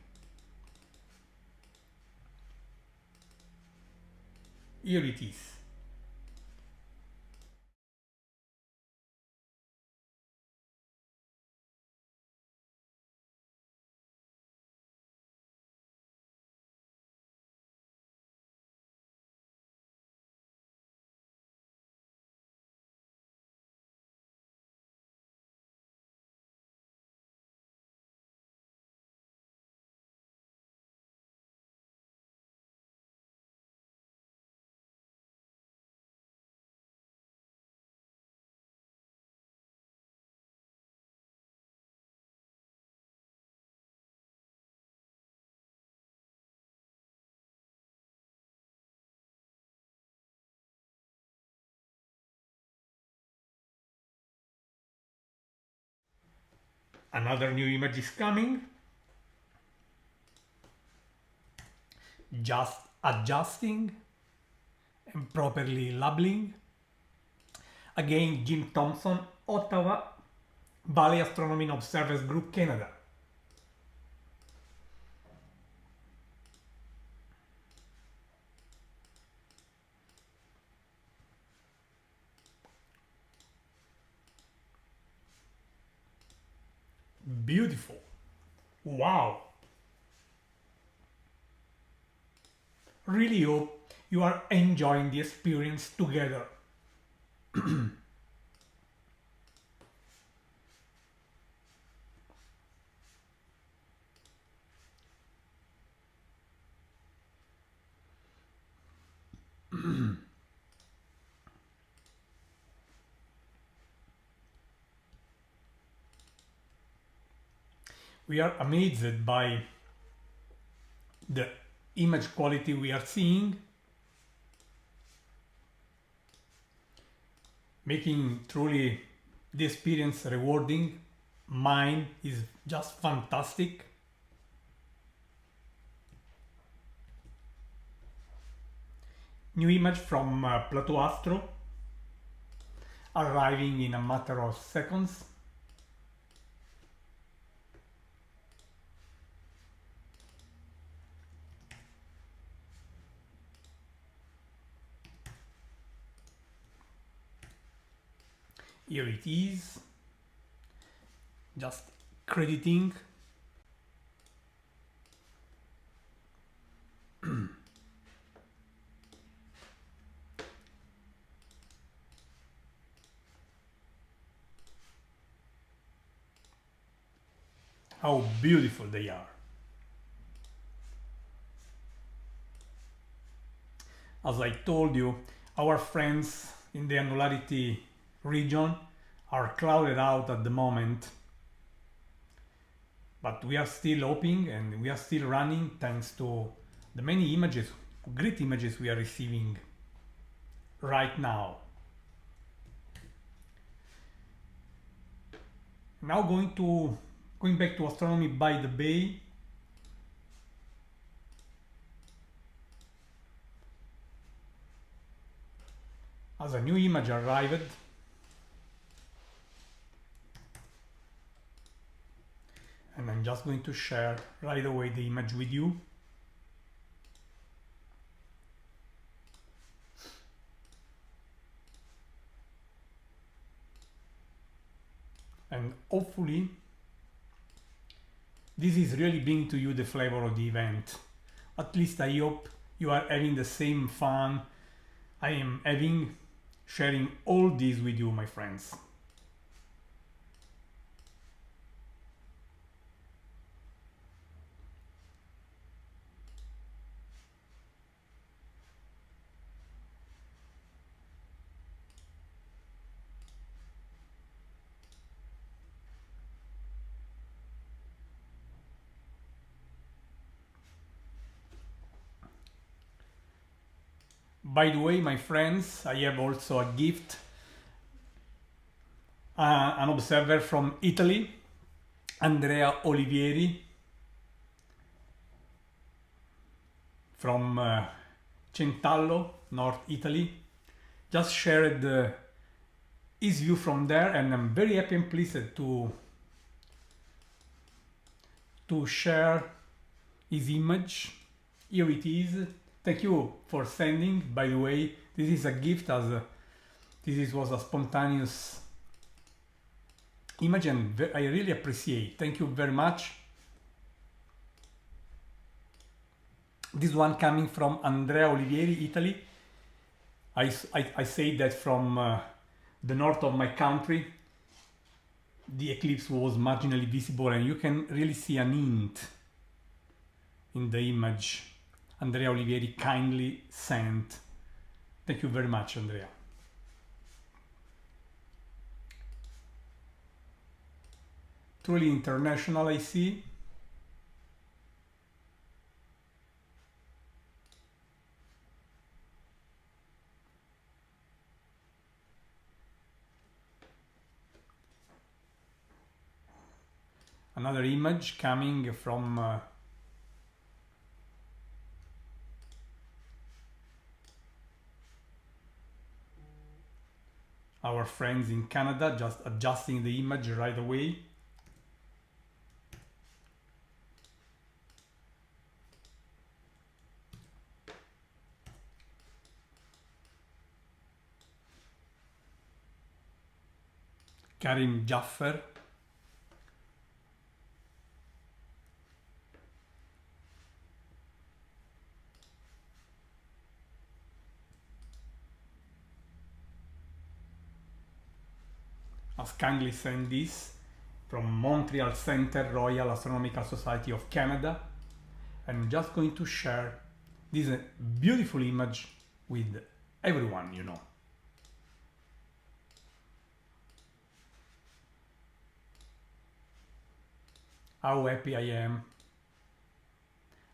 Here it is. Another new image is coming. Just adjusting and properly labeling. Again, Jim Thompson, Ottawa, Valley Astronomy and Observers Group, Canada. Beautiful. Wow. Really hope you are enjoying the experience together. We are amazed by the image quality we are seeing, making truly the experience rewarding. Mine is just fantastic. New image from Plateau Astro, arriving in a matter of seconds. Here it is, just crediting. How beautiful they are. As I told you, our friends in the annularity region are clouded out at the moment, but we are still hoping and we are still running thanks to the many images, great images we are receiving right now. Now going back to Astronomy by the Bay. As a new image arrived, and I'm just going to share right away the image with you. And hopefully this is really bringing to you the flavor of the event. At least I hope you are having the same fun I am having sharing all this with you, my friends. By the way, my friends, I have also a gift. An observer from Italy, Andrea Olivieri, from Centallo, North Italy, just shared his view from there, and I'm very happy and pleased to share his image. Here it is. Thank you for sending. By the way, this is a gift, as this was a spontaneous image, and I really appreciate. Thank you very much. This one coming from Andrea Olivieri, Italy. I say that from the north of my country, the eclipse was marginally visible, and you can really see an hint in the image Andrea Olivieri kindly sent. Thank you very much, Andrea. Truly international, I see. Another image coming from our friends in Canada, just adjusting the image right away. Karim Jaffer. Has kindly sent this from Montreal Center, Royal Astronomical Society of Canada. I'm just going to share this beautiful image with everyone, you know. How happy I am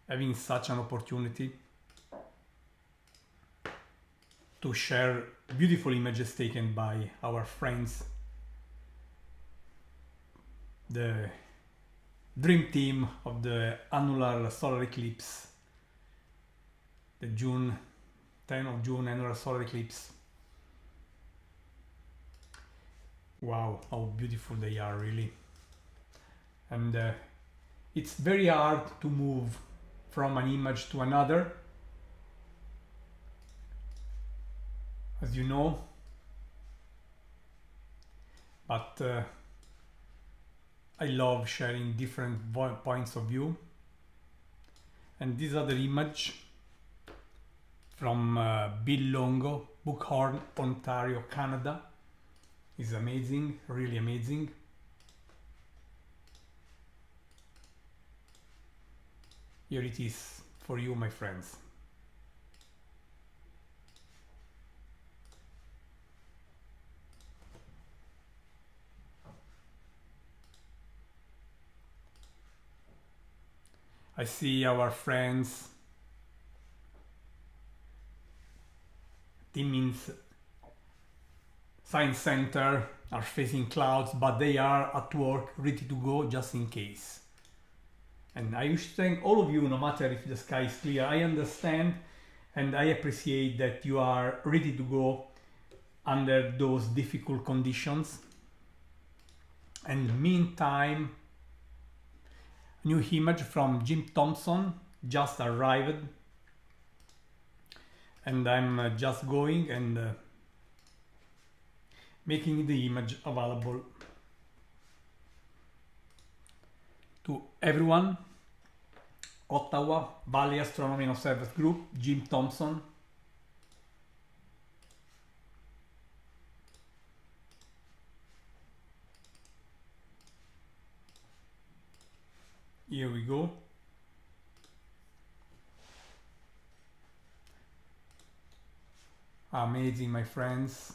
having such an opportunity to share beautiful images taken by our friends, the dream team of the Annular Solar Eclipse, the 10 of June Annular Solar Eclipse. Wow, how beautiful they are, really. And it's very hard to move from an image to another, as you know, but I love sharing different points of view. And this other image from Bill Longo, Buckhorn, Ontario, Canada, is amazing, really amazing. Here it is for you, my friends. I see our friends. Timmins Science Center are facing clouds, but they are at work, ready to go just in case. And I wish to thank all of you, no matter if the sky is clear. I understand and I appreciate that you are ready to go under those difficult conditions. And meantime, new image from Jim Thompson just arrived, and I'm just going and making the image available to everyone. Ottawa, Valley Astronomy and Observers Group, Jim Thompson. Here we go. Amazing, my friends.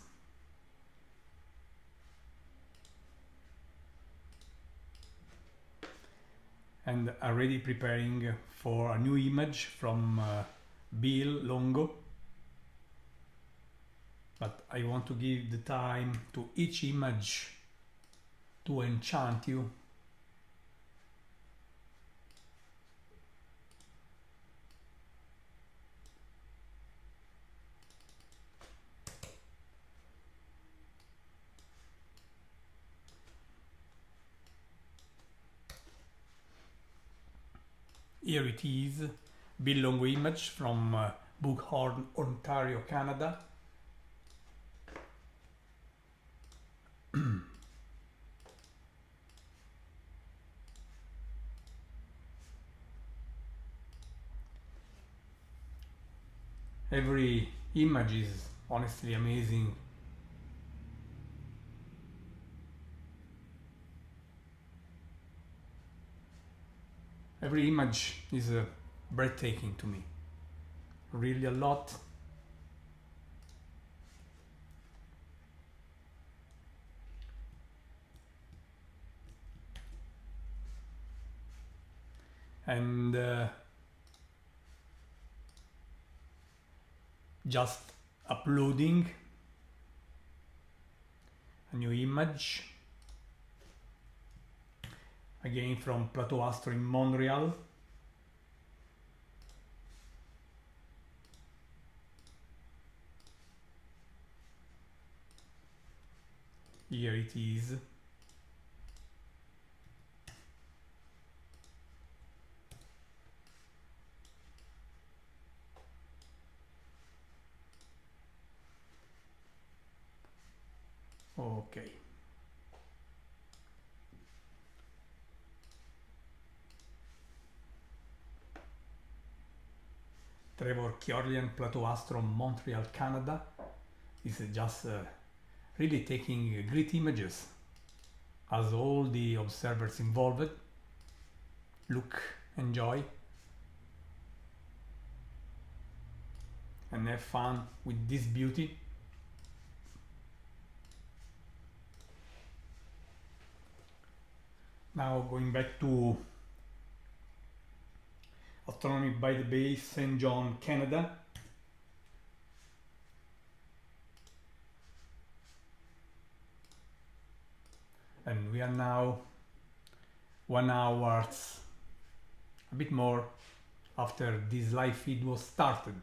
And already preparing for a new image from Bill Longo. But I want to give the time to each image to enchant you. Here it is, Bill Longo image from Buckhorn, Ontario, Canada. Every image is honestly amazing. Every image is breathtaking to me, really a lot. And just uploading a new image. Again from Plateau Astro in Montreal. Here it is. Okay. Trevor Curwin, Plateau Astro, Montreal, Canada, is just really taking great images, as all the observers involved. Look, enjoy, and have fun with this beauty. Now going back to Astronomy by the Bay, St. John, Canada. And we are now 1 hour, a bit more after this live feed was started.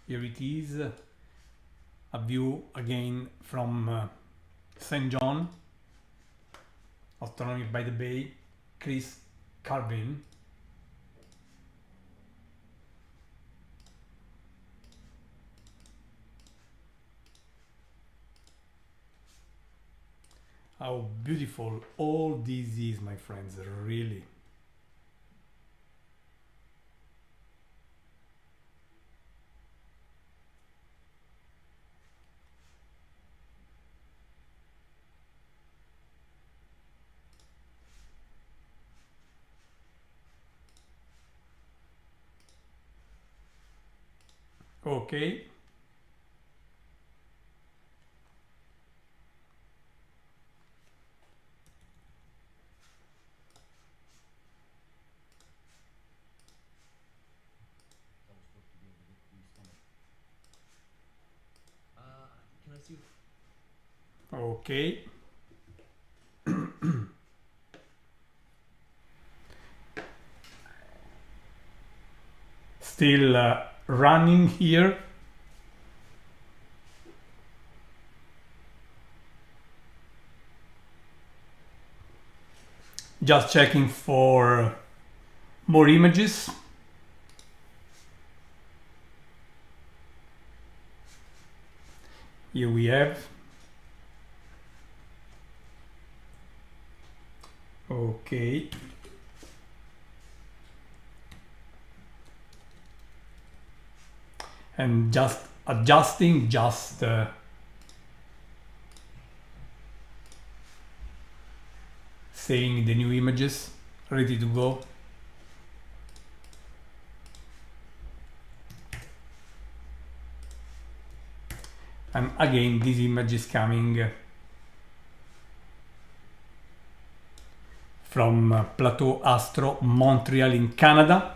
Here it is, a view again from St. John, Astronomy by the Bay, Chris Curwin. How beautiful all this is, my friends, really. Okay. Can I see? Okay. Still running here. Just checking for more images. Here we have. Okay. And just adjusting, just saving the new images, ready to go. And again, this image is coming from Plateau Astro, Montreal in Canada.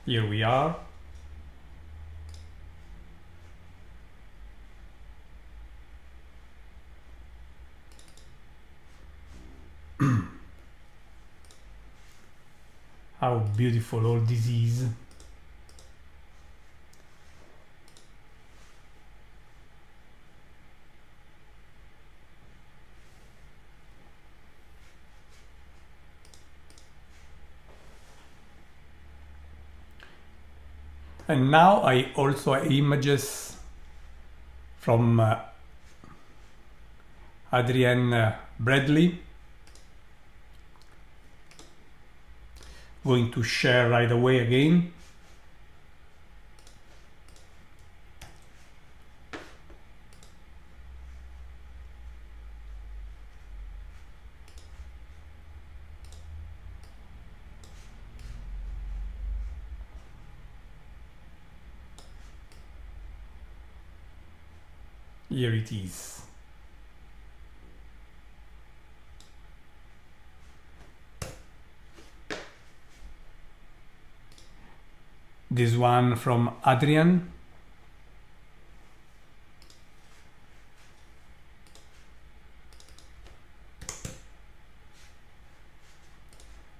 Here we are. How beautiful all this is. And now I also have images from Adrienne Bradley. Going to share right away again. Here it is. This one from Adrian.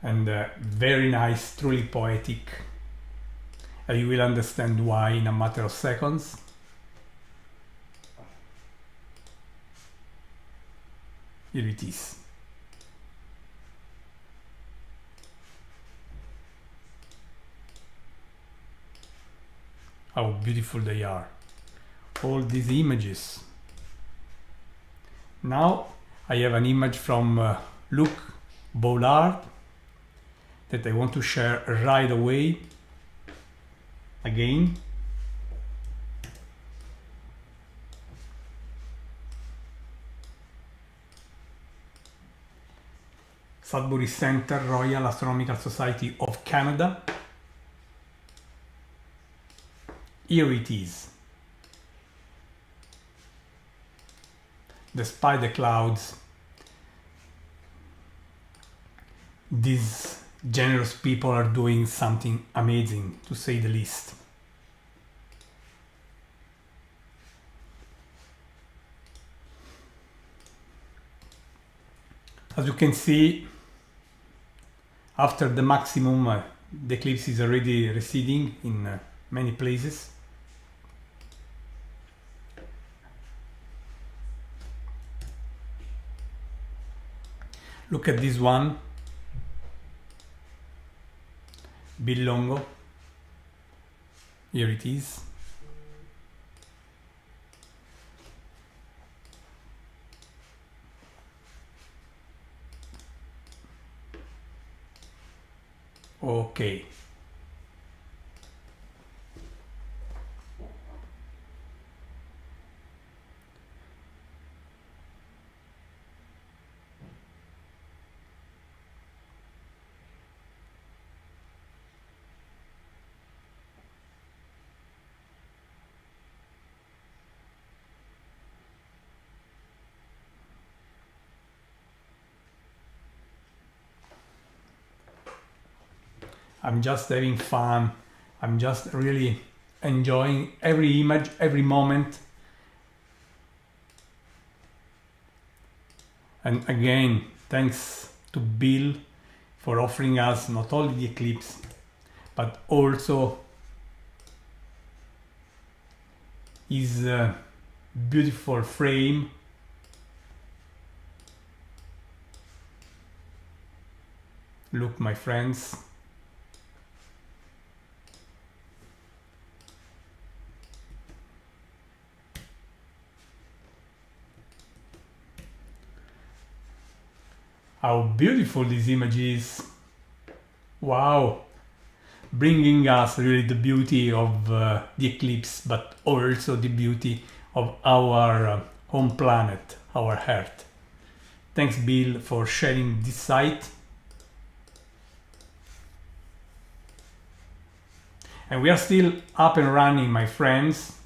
And very nice, truly poetic. You will understand why in a matter of seconds. Here it is. How beautiful they are. All these images. Now I have an image from Luc Bollard that I want to share right away. Again. Sudbury Center, Royal Astronomical Society of Canada. Here it is. Despite the clouds, these generous people are doing something amazing, to say the least. As you can see, after the maximum, the eclipse is already receding in many places. Look at this one, Bill Longo. Here it is. Okay. I'm just having fun. I'm just really enjoying every image, every moment. And again, thanks to Bill for offering us not only the eclipse, but also his beautiful frame Look, my friends. How beautiful this image is. Wow. Bringing us really the beauty of the eclipse, but also the beauty of our home planet, our Earth. Thanks, Bill, for sharing this site. And we are still up and running, my friends.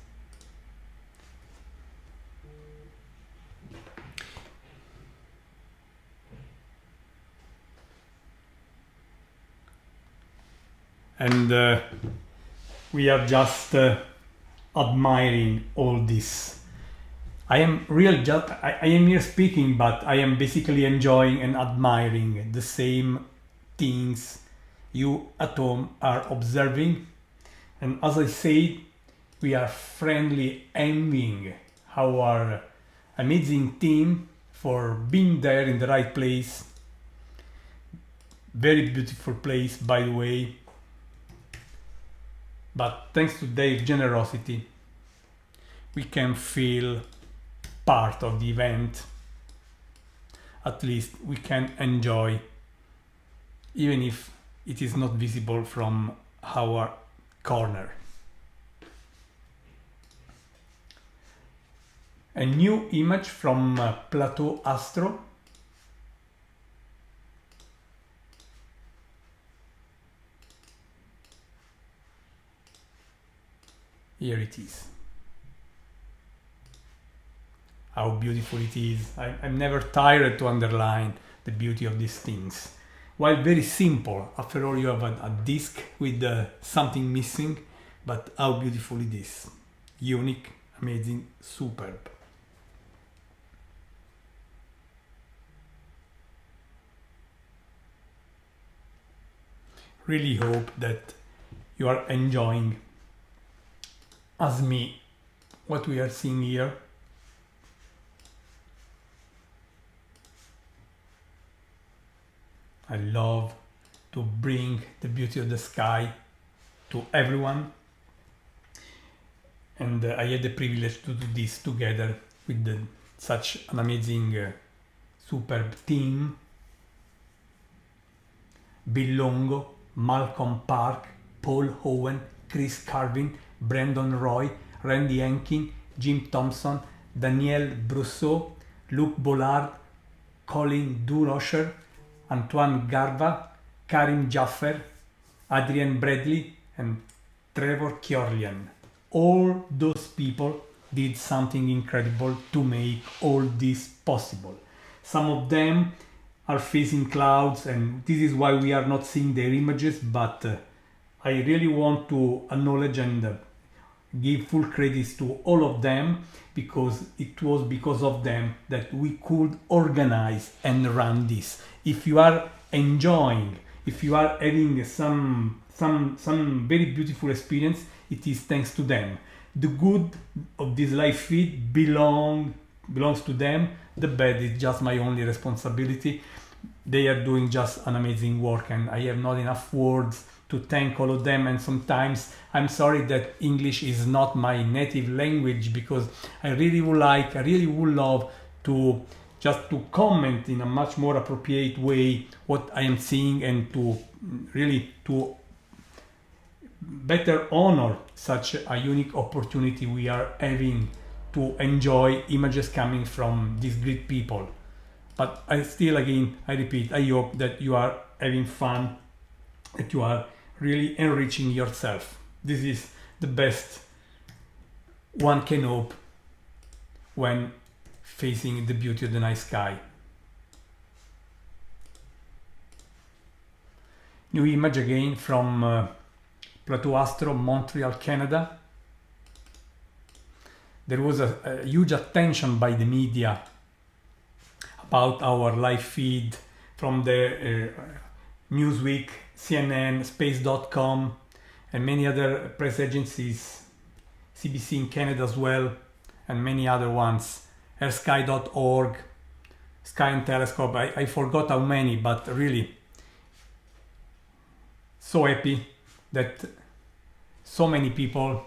And we are just admiring all this. I am here speaking, but I am basically enjoying and admiring the same things you at home are observing. And as I said, we are friendly envying our amazing team for being there in the right place. Very beautiful place, by the way. But thanks to their generosity, we can feel part of the event. At least we can enjoy, even if it is not visible from our corner. A new image from Plateau Astro. Here it is. How beautiful it is. I'm never tired to underline the beauty of these things. While very simple, after all you have a disc with something missing, but how beautiful it is. Unique, amazing, superb. Really hope that you are enjoying, as me, what we are seeing here. I love to bring the beauty of the sky to everyone, and I had the privilege to do this together with such an amazing, superb team. Bill Longo, Malcolm Park, Paul Owen, Chris Curwin, Brendon Roy, Randy Enkin, Jim Thompson, Danielle Brousseau, Luc Bollard, Colin Durocher, Antoine Garva, Karim Jaffer, Adrian Bradley, and Trevor Kjorlian. All those people did something incredible to make all this possible. Some of them are facing clouds, and this is why we are not seeing their images, but I really want to acknowledge and give full credits to all of them, because it was because of them that we could organize and run this. If you are enjoying, if you are having some very beautiful experience, it is thanks to them. The good of this live feed belongs to them. The bad is just my only responsibility. They are doing just an amazing work, and I have not enough words to thank all of them. And sometimes I'm sorry that English is not my native language, because I really would love to just to comment in a much more appropriate way what I am seeing, and to really to better honor such a unique opportunity we are having to enjoy images coming from these great people. But I repeat, I hope that you are having fun, that you are really enriching yourself. This is the best one can hope when facing the beauty of the night sky. New image again from Plateau Astro, Montreal, Canada. There was a huge attention by the media about our live feed from the Newsweek, CNN, Space.com, and many other press agencies, CBC in Canada as well, and many other ones, airsky.org, Sky and Telescope. I forgot how many, but really so happy that so many people,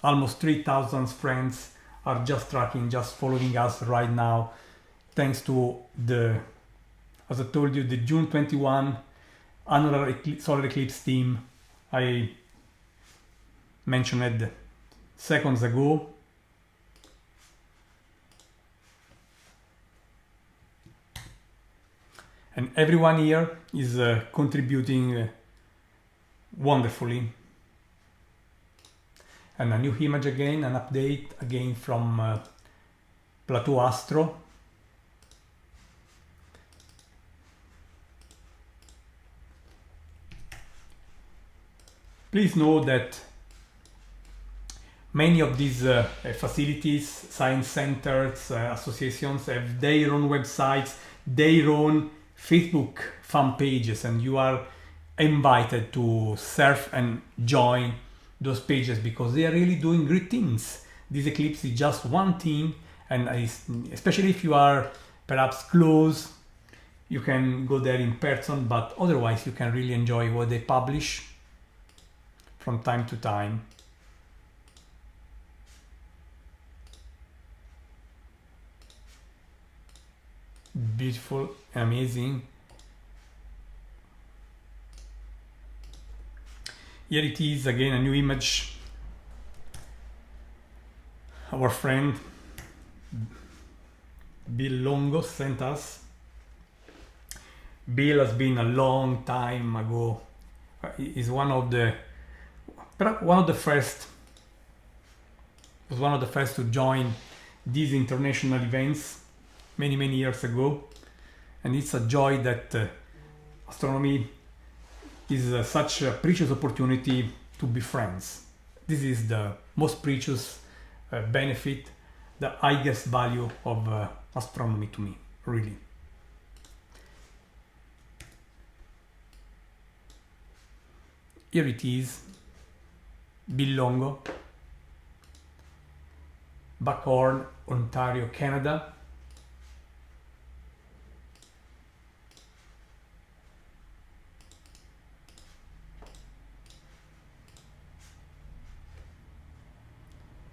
almost 3,000 friends, are just tracking, just following us right now, thanks to the, as I told you, the June 21 Annular Solar Eclipse Team I mentioned seconds ago. And everyone here is contributing wonderfully. And a new image again, an update again from Plateau Astro. Please know that many of these facilities, science centers, associations have their own websites, their own Facebook fan pages, and you are invited to surf and join those pages because they are really doing great things. This eclipse is just one thing, and especially if you are perhaps close, you can go there in person, but otherwise you can really enjoy what they publish from time to time. Beautiful, amazing. Here it is again, a new image. Our friend Bill Longo sent us. Bill has been a long time ago. He's one of the first. Was one of the first to join these international events many years ago, and it's a joy that astronomy is such a precious opportunity to be friends. This is the most precious benefit, the highest value of astronomy to me, really. Here it is, Bill Longo, Buckhorn, Ontario, Canada.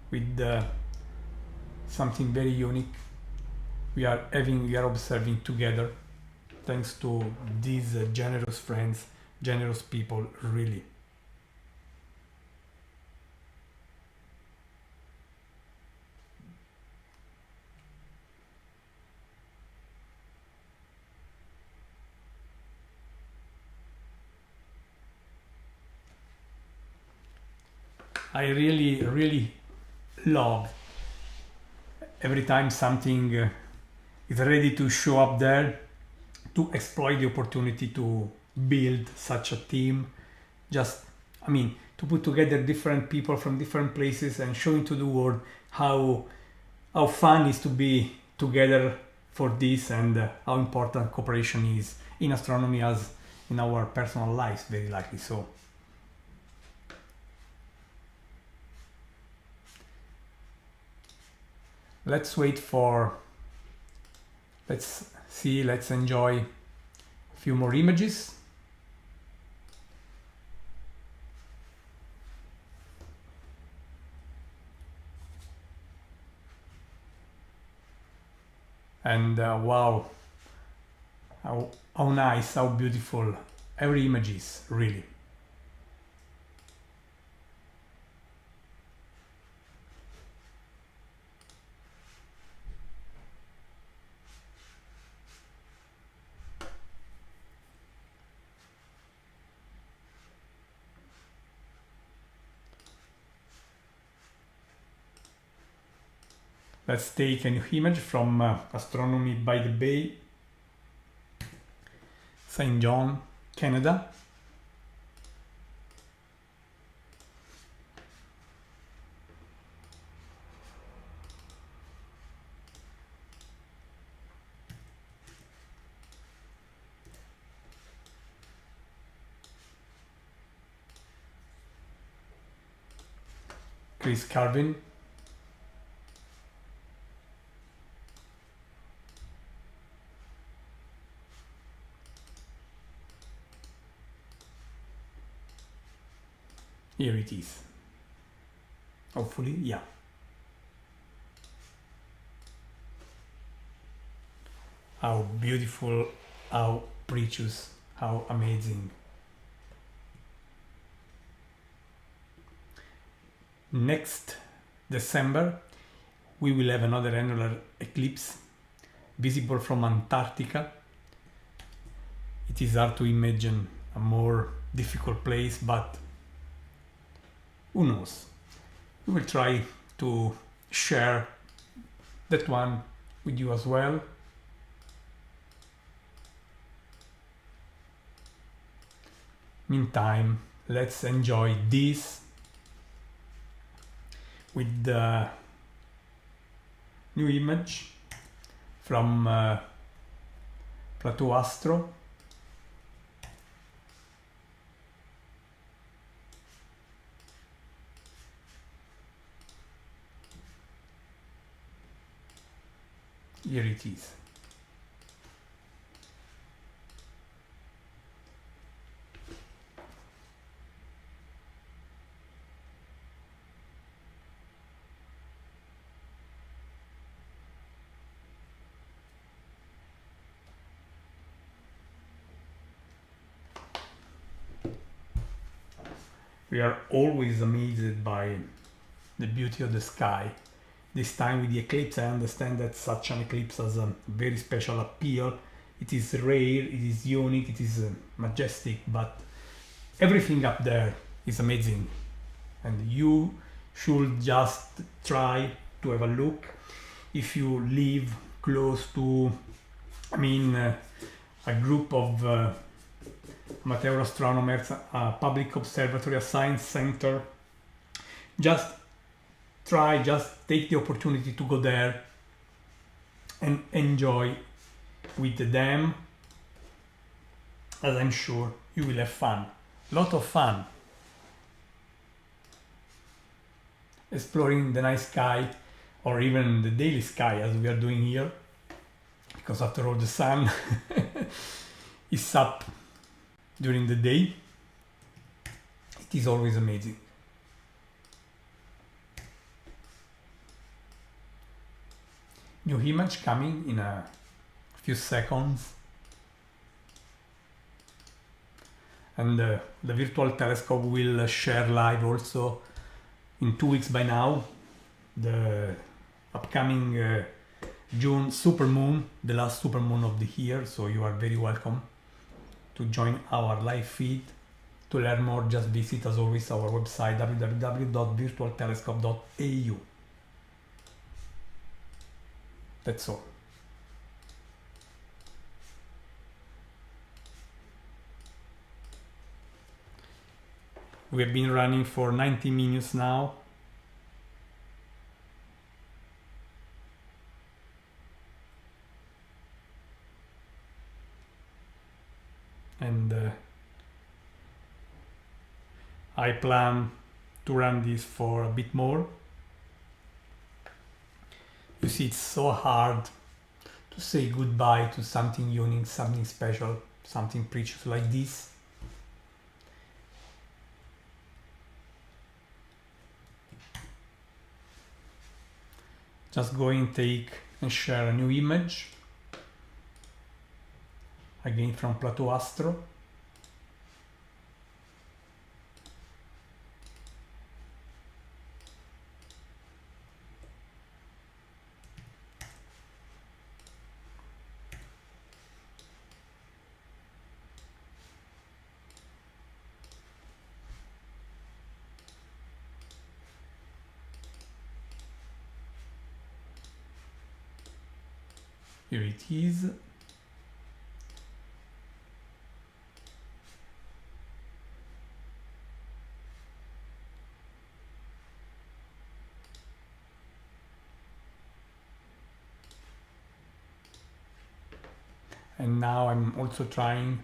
With something very unique we are observing together, thanks to these generous friends, generous people, really. I really love every time something is ready to show up there, to exploit the opportunity to build such a team. Just, I mean, to put together different people from different places and showing to the world how fun it is to be together for this, and how important cooperation is in astronomy as in our personal lives, very likely so. Let's enjoy a few more images. And wow, how nice, how beautiful every image is, really. Let's take a new image from Astronomy by the Bay, St. John, Canada. Curwin. Here it is. Hopefully, yeah. How beautiful, how precious, how amazing. Next December we will have another annular eclipse visible from Antarctica. It is hard to imagine a more difficult place, but who knows? We will try to share that one with you as well. Meantime, let's enjoy this with the new image from Plateau Astro. Here it is. We are always amazed by the beauty of the sky. This time with the eclipse, I understand that such an eclipse has a very special appeal. It is rare, it is unique, it is majestic, but everything up there is amazing. And you should just try to have a look. If you live close to, a group of amateur astronomers, a public observatory, a science center, just take the opportunity to go there and enjoy with them, as I'm sure you will have fun. Lot of fun exploring the night sky, or even the daily sky as we are doing here, because after all the sun is up during the day. It is always amazing. New image coming in a few seconds, and the virtual telescope will share live also in 2 weeks by now the upcoming June supermoon, the last supermoon of the year, so you are very welcome to join our live feed. To learn more, just visit as always our website www.virtualtelescope.au. That's all. We have been running for 90 minutes now. And I plan to run this for a bit more. You see, it's so hard to say goodbye to something unique, something special, something precious like this. Just go and take and share a new image, again from Plateau Astro. Here it is. And now I'm also trying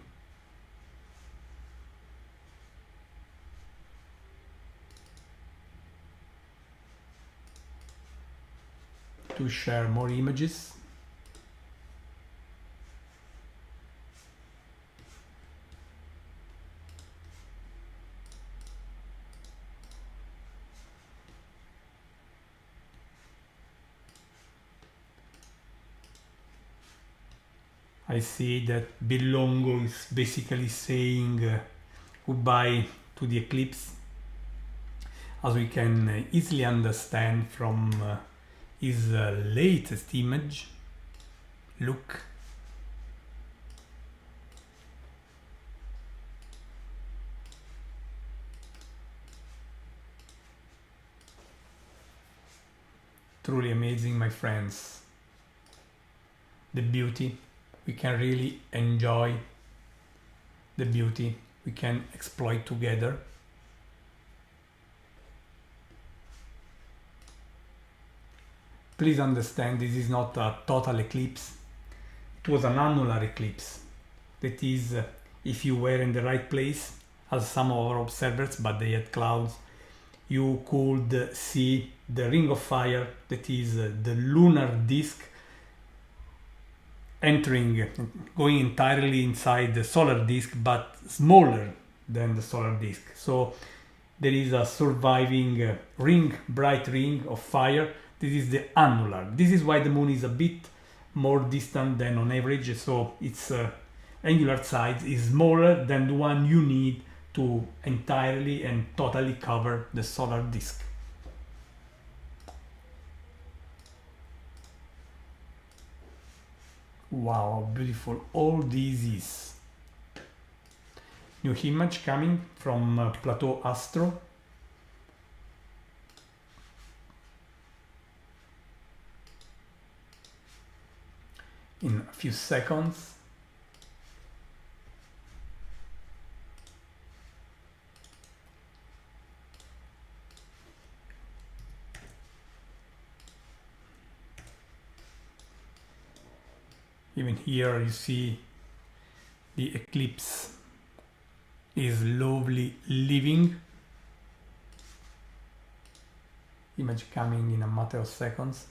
to share more images. I see that Longo is basically saying goodbye to the eclipse, as we can easily understand from his latest image. Look. Truly amazing, my friends. The beauty, we can really enjoy the beauty, we can exploit together. Please understand, this is not a total eclipse. It was an annular eclipse. That is, if you were in the right place, as some of our observers, but they had clouds, you could see the ring of fire, that is the lunar disk, going entirely inside the solar disk, but smaller than the solar disk. So there is a surviving bright ring of fire. This is the annular. This is why the moon is a bit more distant than on average, so its angular size is smaller than the one you need to entirely and totally cover the solar disk. Wow, how beautiful all this is. New image coming from Plateau Astro. In a few seconds. Even here you see the eclipse is slowly leaving. Image coming in a matter of seconds.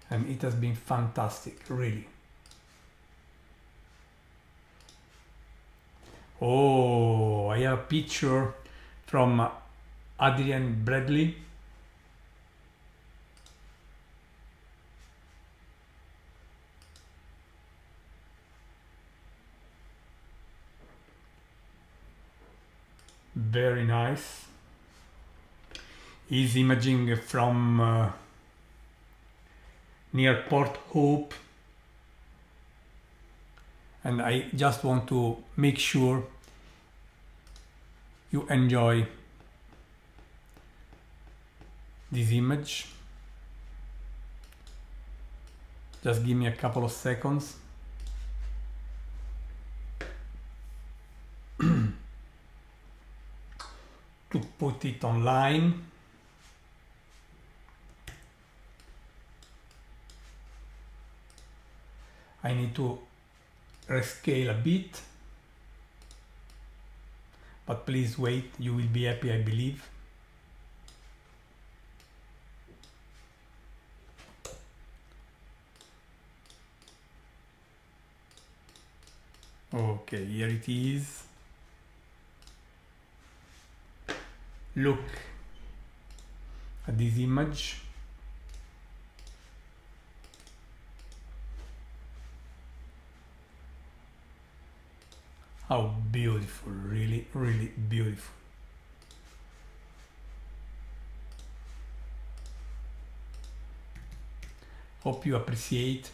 And it has been fantastic, really. Oh, I have a picture from Adrian Bradley. Very nice. He's imaging from near Port Hope. And I just want to make sure you enjoy this image. Just give me a couple of seconds. To put it online. I need to rescale a bit, but please wait, you will be happy, I believe. Okay, here it is. Look at this image. How beautiful, really, really beautiful. Hope you appreciate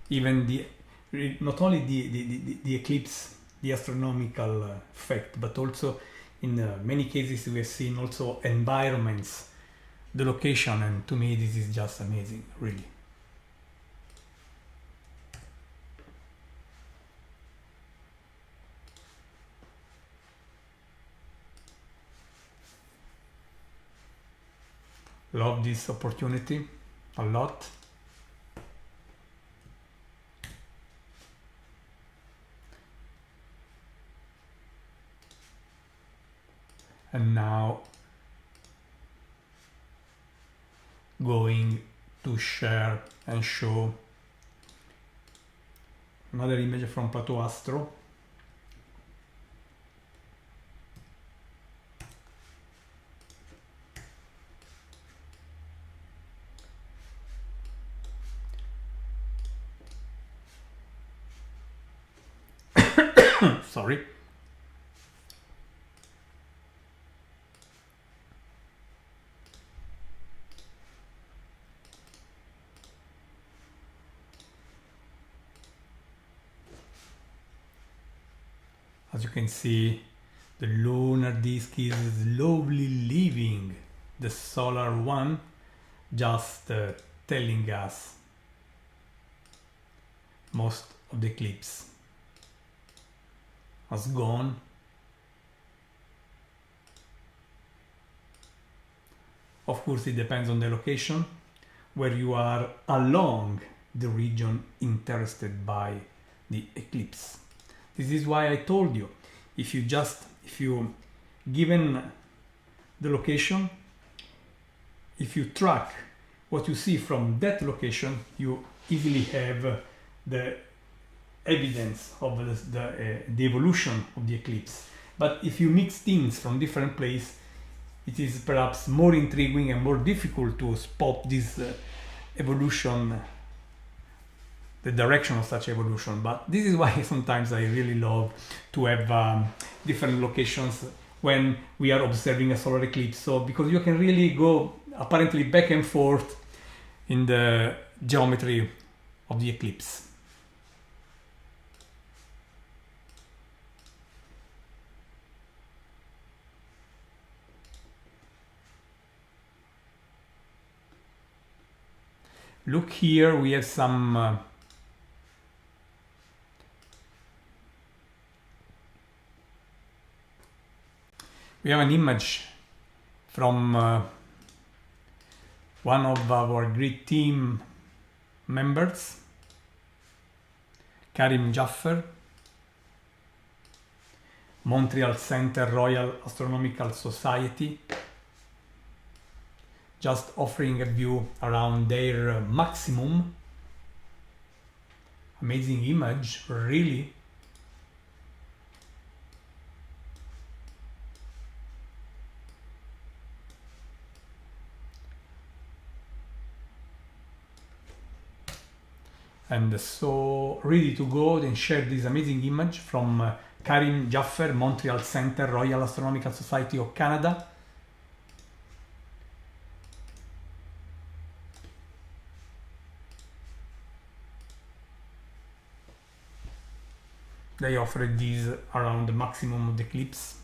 even not only the eclipse, the astronomical effect, but also in many cases we have seen also environments, the location, and to me this is just amazing, really. Love this opportunity a lot. And now going to share and show another image from Plateau Astro. Sorry. As you can see, the lunar disk is slowly leaving the solar one, just telling us most of the eclipse has gone. Of course, it depends on the location where you are along the region interested by the eclipse. This is why I told you, if you given the location, if you track what you see from that location, you easily have the evidence of the evolution of the eclipse. But if you mix things from different places, it is perhaps more intriguing and more difficult to spot this evolution, the direction of such evolution. But this is why sometimes I really love to have different locations when we are observing a solar eclipse. So because you can really go apparently back and forth in the geometry of the eclipse. Look here, we have some we have an image from one of our great team members, Karim Jaffer, Montreal Center Royal Astronomical Society, just offering a view around their maximum. Amazing image, really. And so ready to go and share this amazing image from Karim Jaffer, Montreal Center Royal Astronomical Society of Canada. They offered these around the maximum of the eclipse.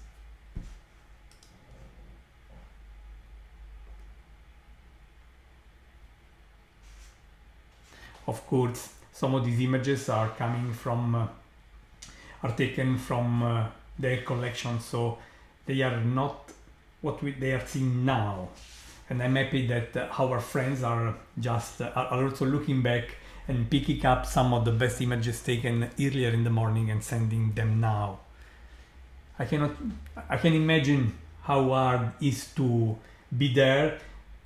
Of course, some of these images are coming from, are taken from their collection, so they are not what they are seeing now. And I'm happy that our friends are just are also looking back and picking up some of the best images taken earlier in the morning and sending them now. I can imagine how hard it is to be there,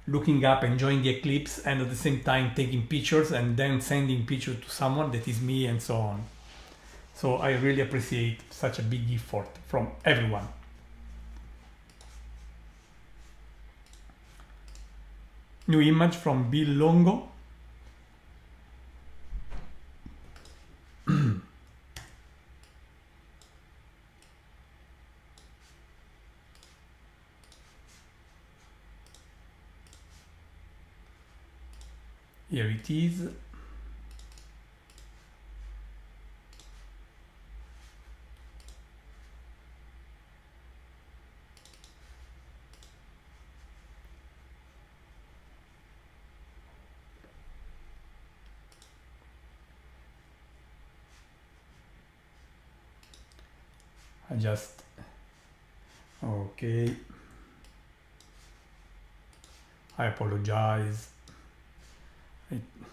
looking up, enjoying the eclipse, and at the same time taking pictures and then sending pictures to someone, that is me, and so on. So I really appreciate such a big effort from everyone. New image from Bill Longo. Here it is. Okay. I apologize.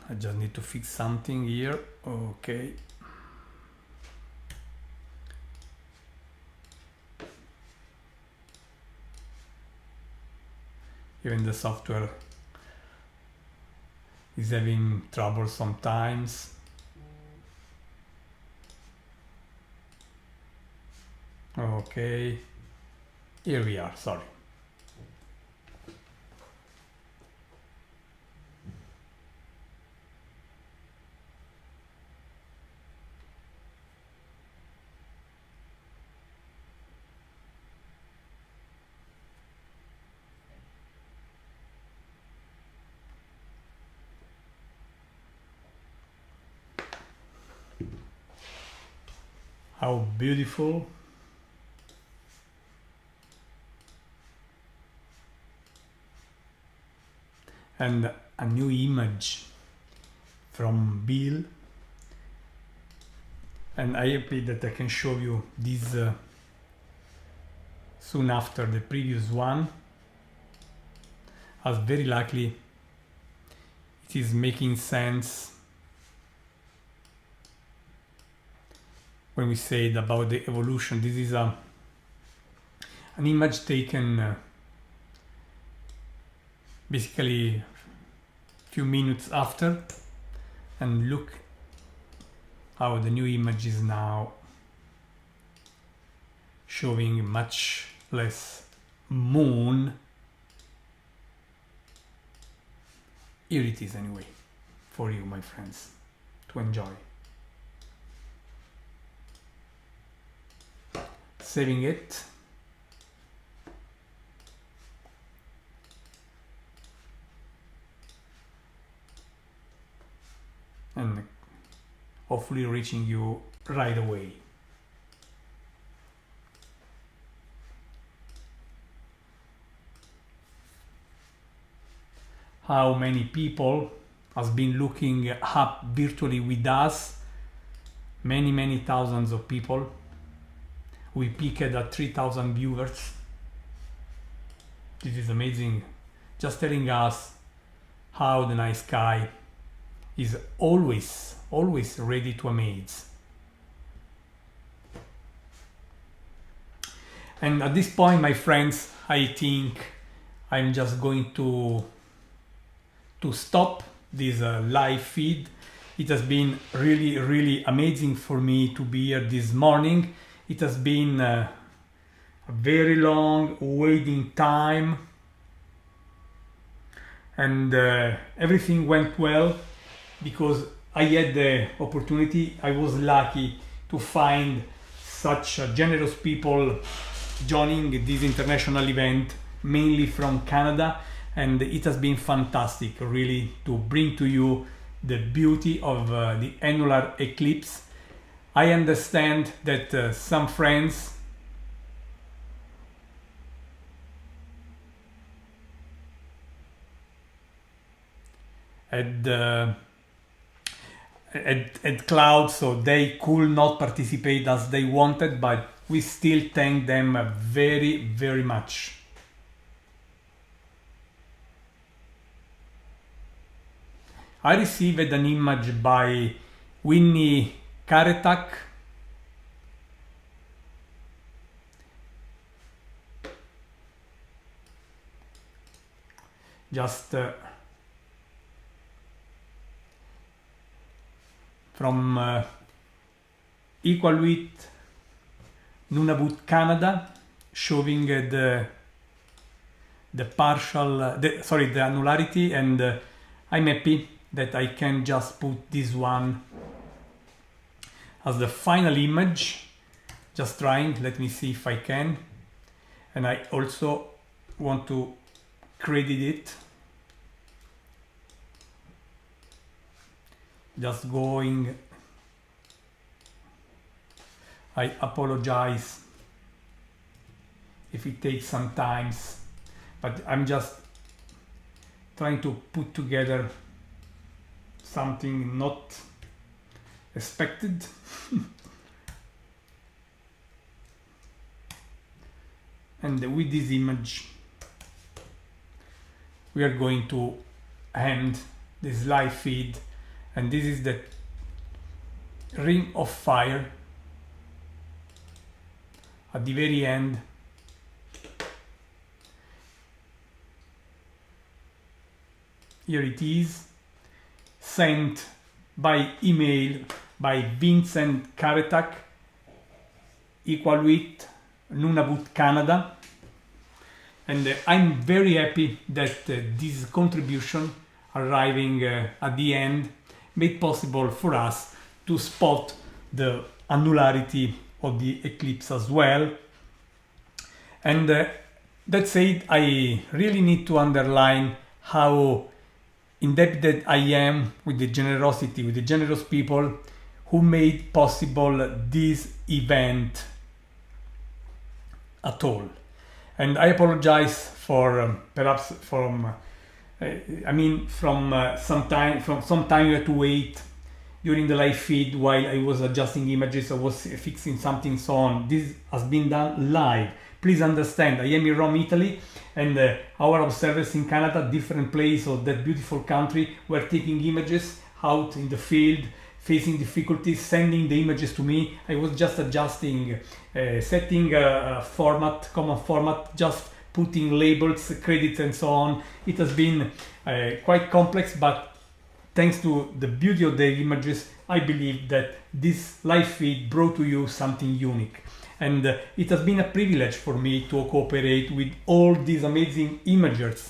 I just need to fix something here. Okay. Even the software is having trouble sometimes. Okay. Here we are, sorry. How beautiful. And a new image from Bill. And I am happy that I can show you this soon after the previous one, as very likely it is making sense when we say about the evolution. This is an image taken basically a few minutes after, and look how the new image is now showing much less moon. Here it is anyway, for you, my friends, to enjoy. Saving it. And hopefully reaching you right away. How many people has been looking up virtually with us? Many thousands of people. We peaked at 3,000 viewers. This is amazing, just telling us how the night sky is always ready to amaze. And at this point, my friends, I think I'm just going to stop this live feed. It has been really amazing for me to be here this morning. It has been a very long waiting time, and everything went well because I had the opportunity. I was lucky to find such generous people joining this international event, mainly from Canada, and it has been fantastic really to bring to you the beauty of the annular eclipse. I understand that some friends had clouds, so they could not participate as they wanted, but we still thank them very much. I received an image by Winnie Karetak. Just from Equal Nunavut, Canada, showing the annularity, and I'm happy that I can just put this one as the final image. Just trying, let me see if I can. And I also want to credit it. Just going. I apologize if it takes some time, but I'm just trying to put together something not expected. And with this image we are going to end this live feed, and this is the ring of fire at the very end. Here it is, sent by email by Vincent Karetak, Iqaluit, Nunavut, Canada. And I'm very happy that this contribution arriving at the end made possible for us to spot the annularity of the eclipse as well. And that said, I really need to underline how indebted I am with the generosity, with the generous people who made possible this event at all. And I apologize for perhaps from some time you had to wait during the live feed while I was adjusting images, I was fixing something, so on. This has been done live. Please understand, I am in Rome, Italy, and our observers in Canada, different place of that beautiful country, were taking images out in the field, facing difficulties, sending the images to me. I was just adjusting, setting a format, common format, just putting labels, credits and so on. It has been quite complex, but thanks to the beauty of the images, I believe that this live feed brought to you something unique. And it has been a privilege for me to cooperate with all these amazing imagers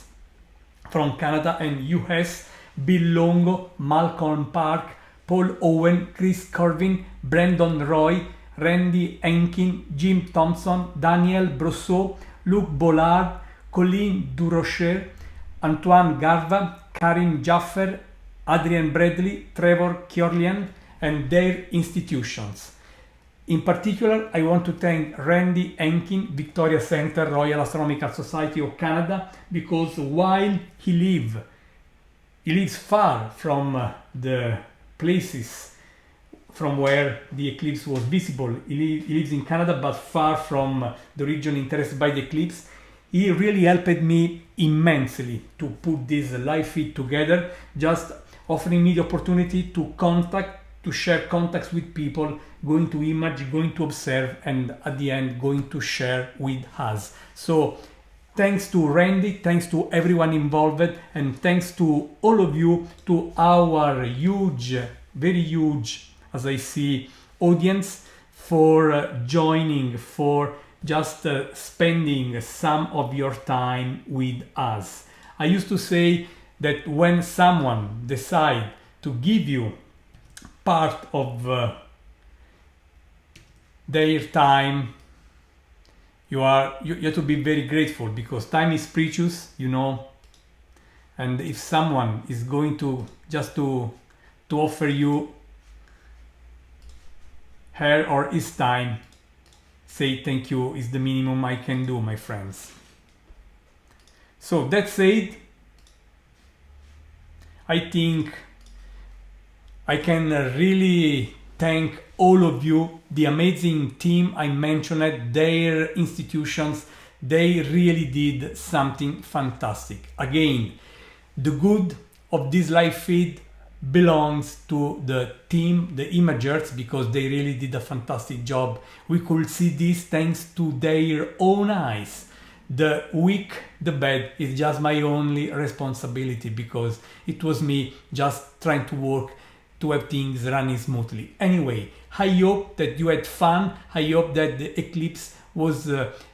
from Canada and US: Bill Longo, Malcolm Park, Paul Owen, Chris Curwin, Brendon Roy, Randy Enkin, Jim Thompson, Daniel Brosseau, Luc Bollard, Colin Durocher, Antoine Garva, Karim Jaffer, Adrian Bradley, Trevor Kiorlian, and their institutions. In particular, I want to thank Randy Enkin, Victoria Centre, Royal Astronomical Society of Canada, because while he lives far from the places from where the eclipse was visible. He lives in Canada, but far from the region interested by the eclipse. He really helped me immensely to put this live feed together, just offering me the opportunity to share contacts with people, going to image, going to observe, and at the end going to share with us. So thanks to Randy, thanks to everyone involved, and thanks to all of you, to our huge, very huge, as I see, audience, for joining, for just spending some of your time with us. I used to say that when someone decides to give you part of their time, you have to be very grateful, because time is precious, you know. And if someone is going to just to offer you her or his time, say thank you is the minimum I can do, my friends. So that said, I think I can really thank all of you, the amazing team I mentioned, their institutions. They really did something fantastic. Again, the good of this live feed belongs to the team, the imagers, because they really did a fantastic job. We could see this thanks to their own eyes. The weak, the bad is just my only responsibility, because it was me just trying to work to have things running smoothly. Anyway, I hope that you had fun. I hope that the eclipse was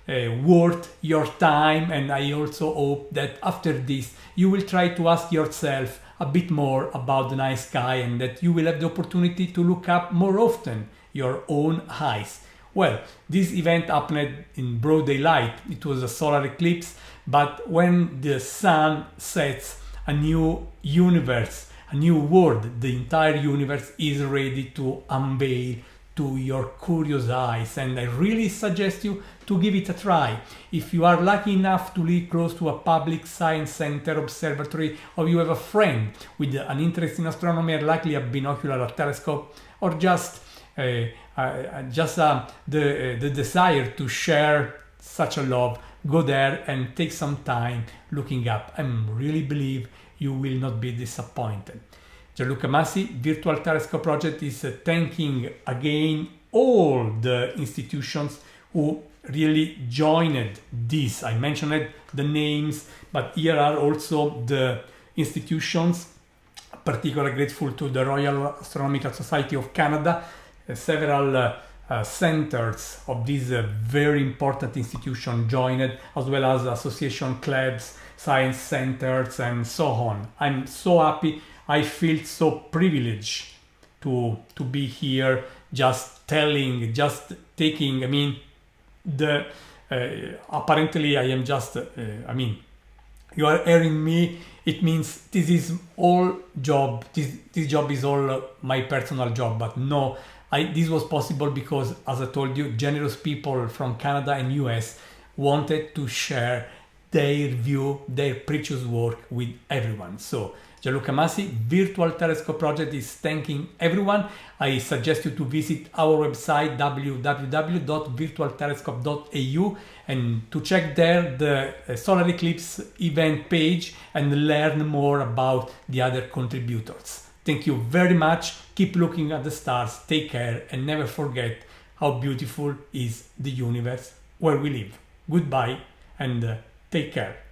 worth your time, and I also hope that after this you will try to ask yourself a bit more about the night sky, and that you will have the opportunity to look up more often your own eyes. Well, this event happened in broad daylight. It was a solar eclipse, but when the sun sets, a new universe, a new world, the entire universe is ready to unveil to your curious eyes, and I really suggest you to give it a try. If you are lucky enough to live close to a public science center, observatory, or you have a friend with an interest in astronomy, and likely a binocular, a telescope, or just the desire to share such a love, go there and take some time looking up. I really believe you will not be disappointed. Gianluca Massi, Virtual Telescope Project, is thanking again all the institutions who really joined this. I mentioned the names, but here are also the institutions. Particularly grateful to the Royal Astronomical Society of Canada, several centers of this very important institution joined, as well as association clubs, science centers, and so on. I'm so happy. I feel so privileged to be here, just telling, just taking. I mean, apparently I am just you are hearing me, it means this is all job. This job is all my personal job. But no, this was possible because, as I told you, generous people from Canada and US wanted to share their view, their precious work with everyone. So Gianluca Masi, Virtual Telescope Project is thanking everyone. I suggest you to visit our website www.virtualtelescope.eu and to check there the solar eclipse event page and learn more about the other contributors. Thank you very much. Keep looking at the stars, take care, and never forget how beautiful is the universe where we live. Goodbye and take care.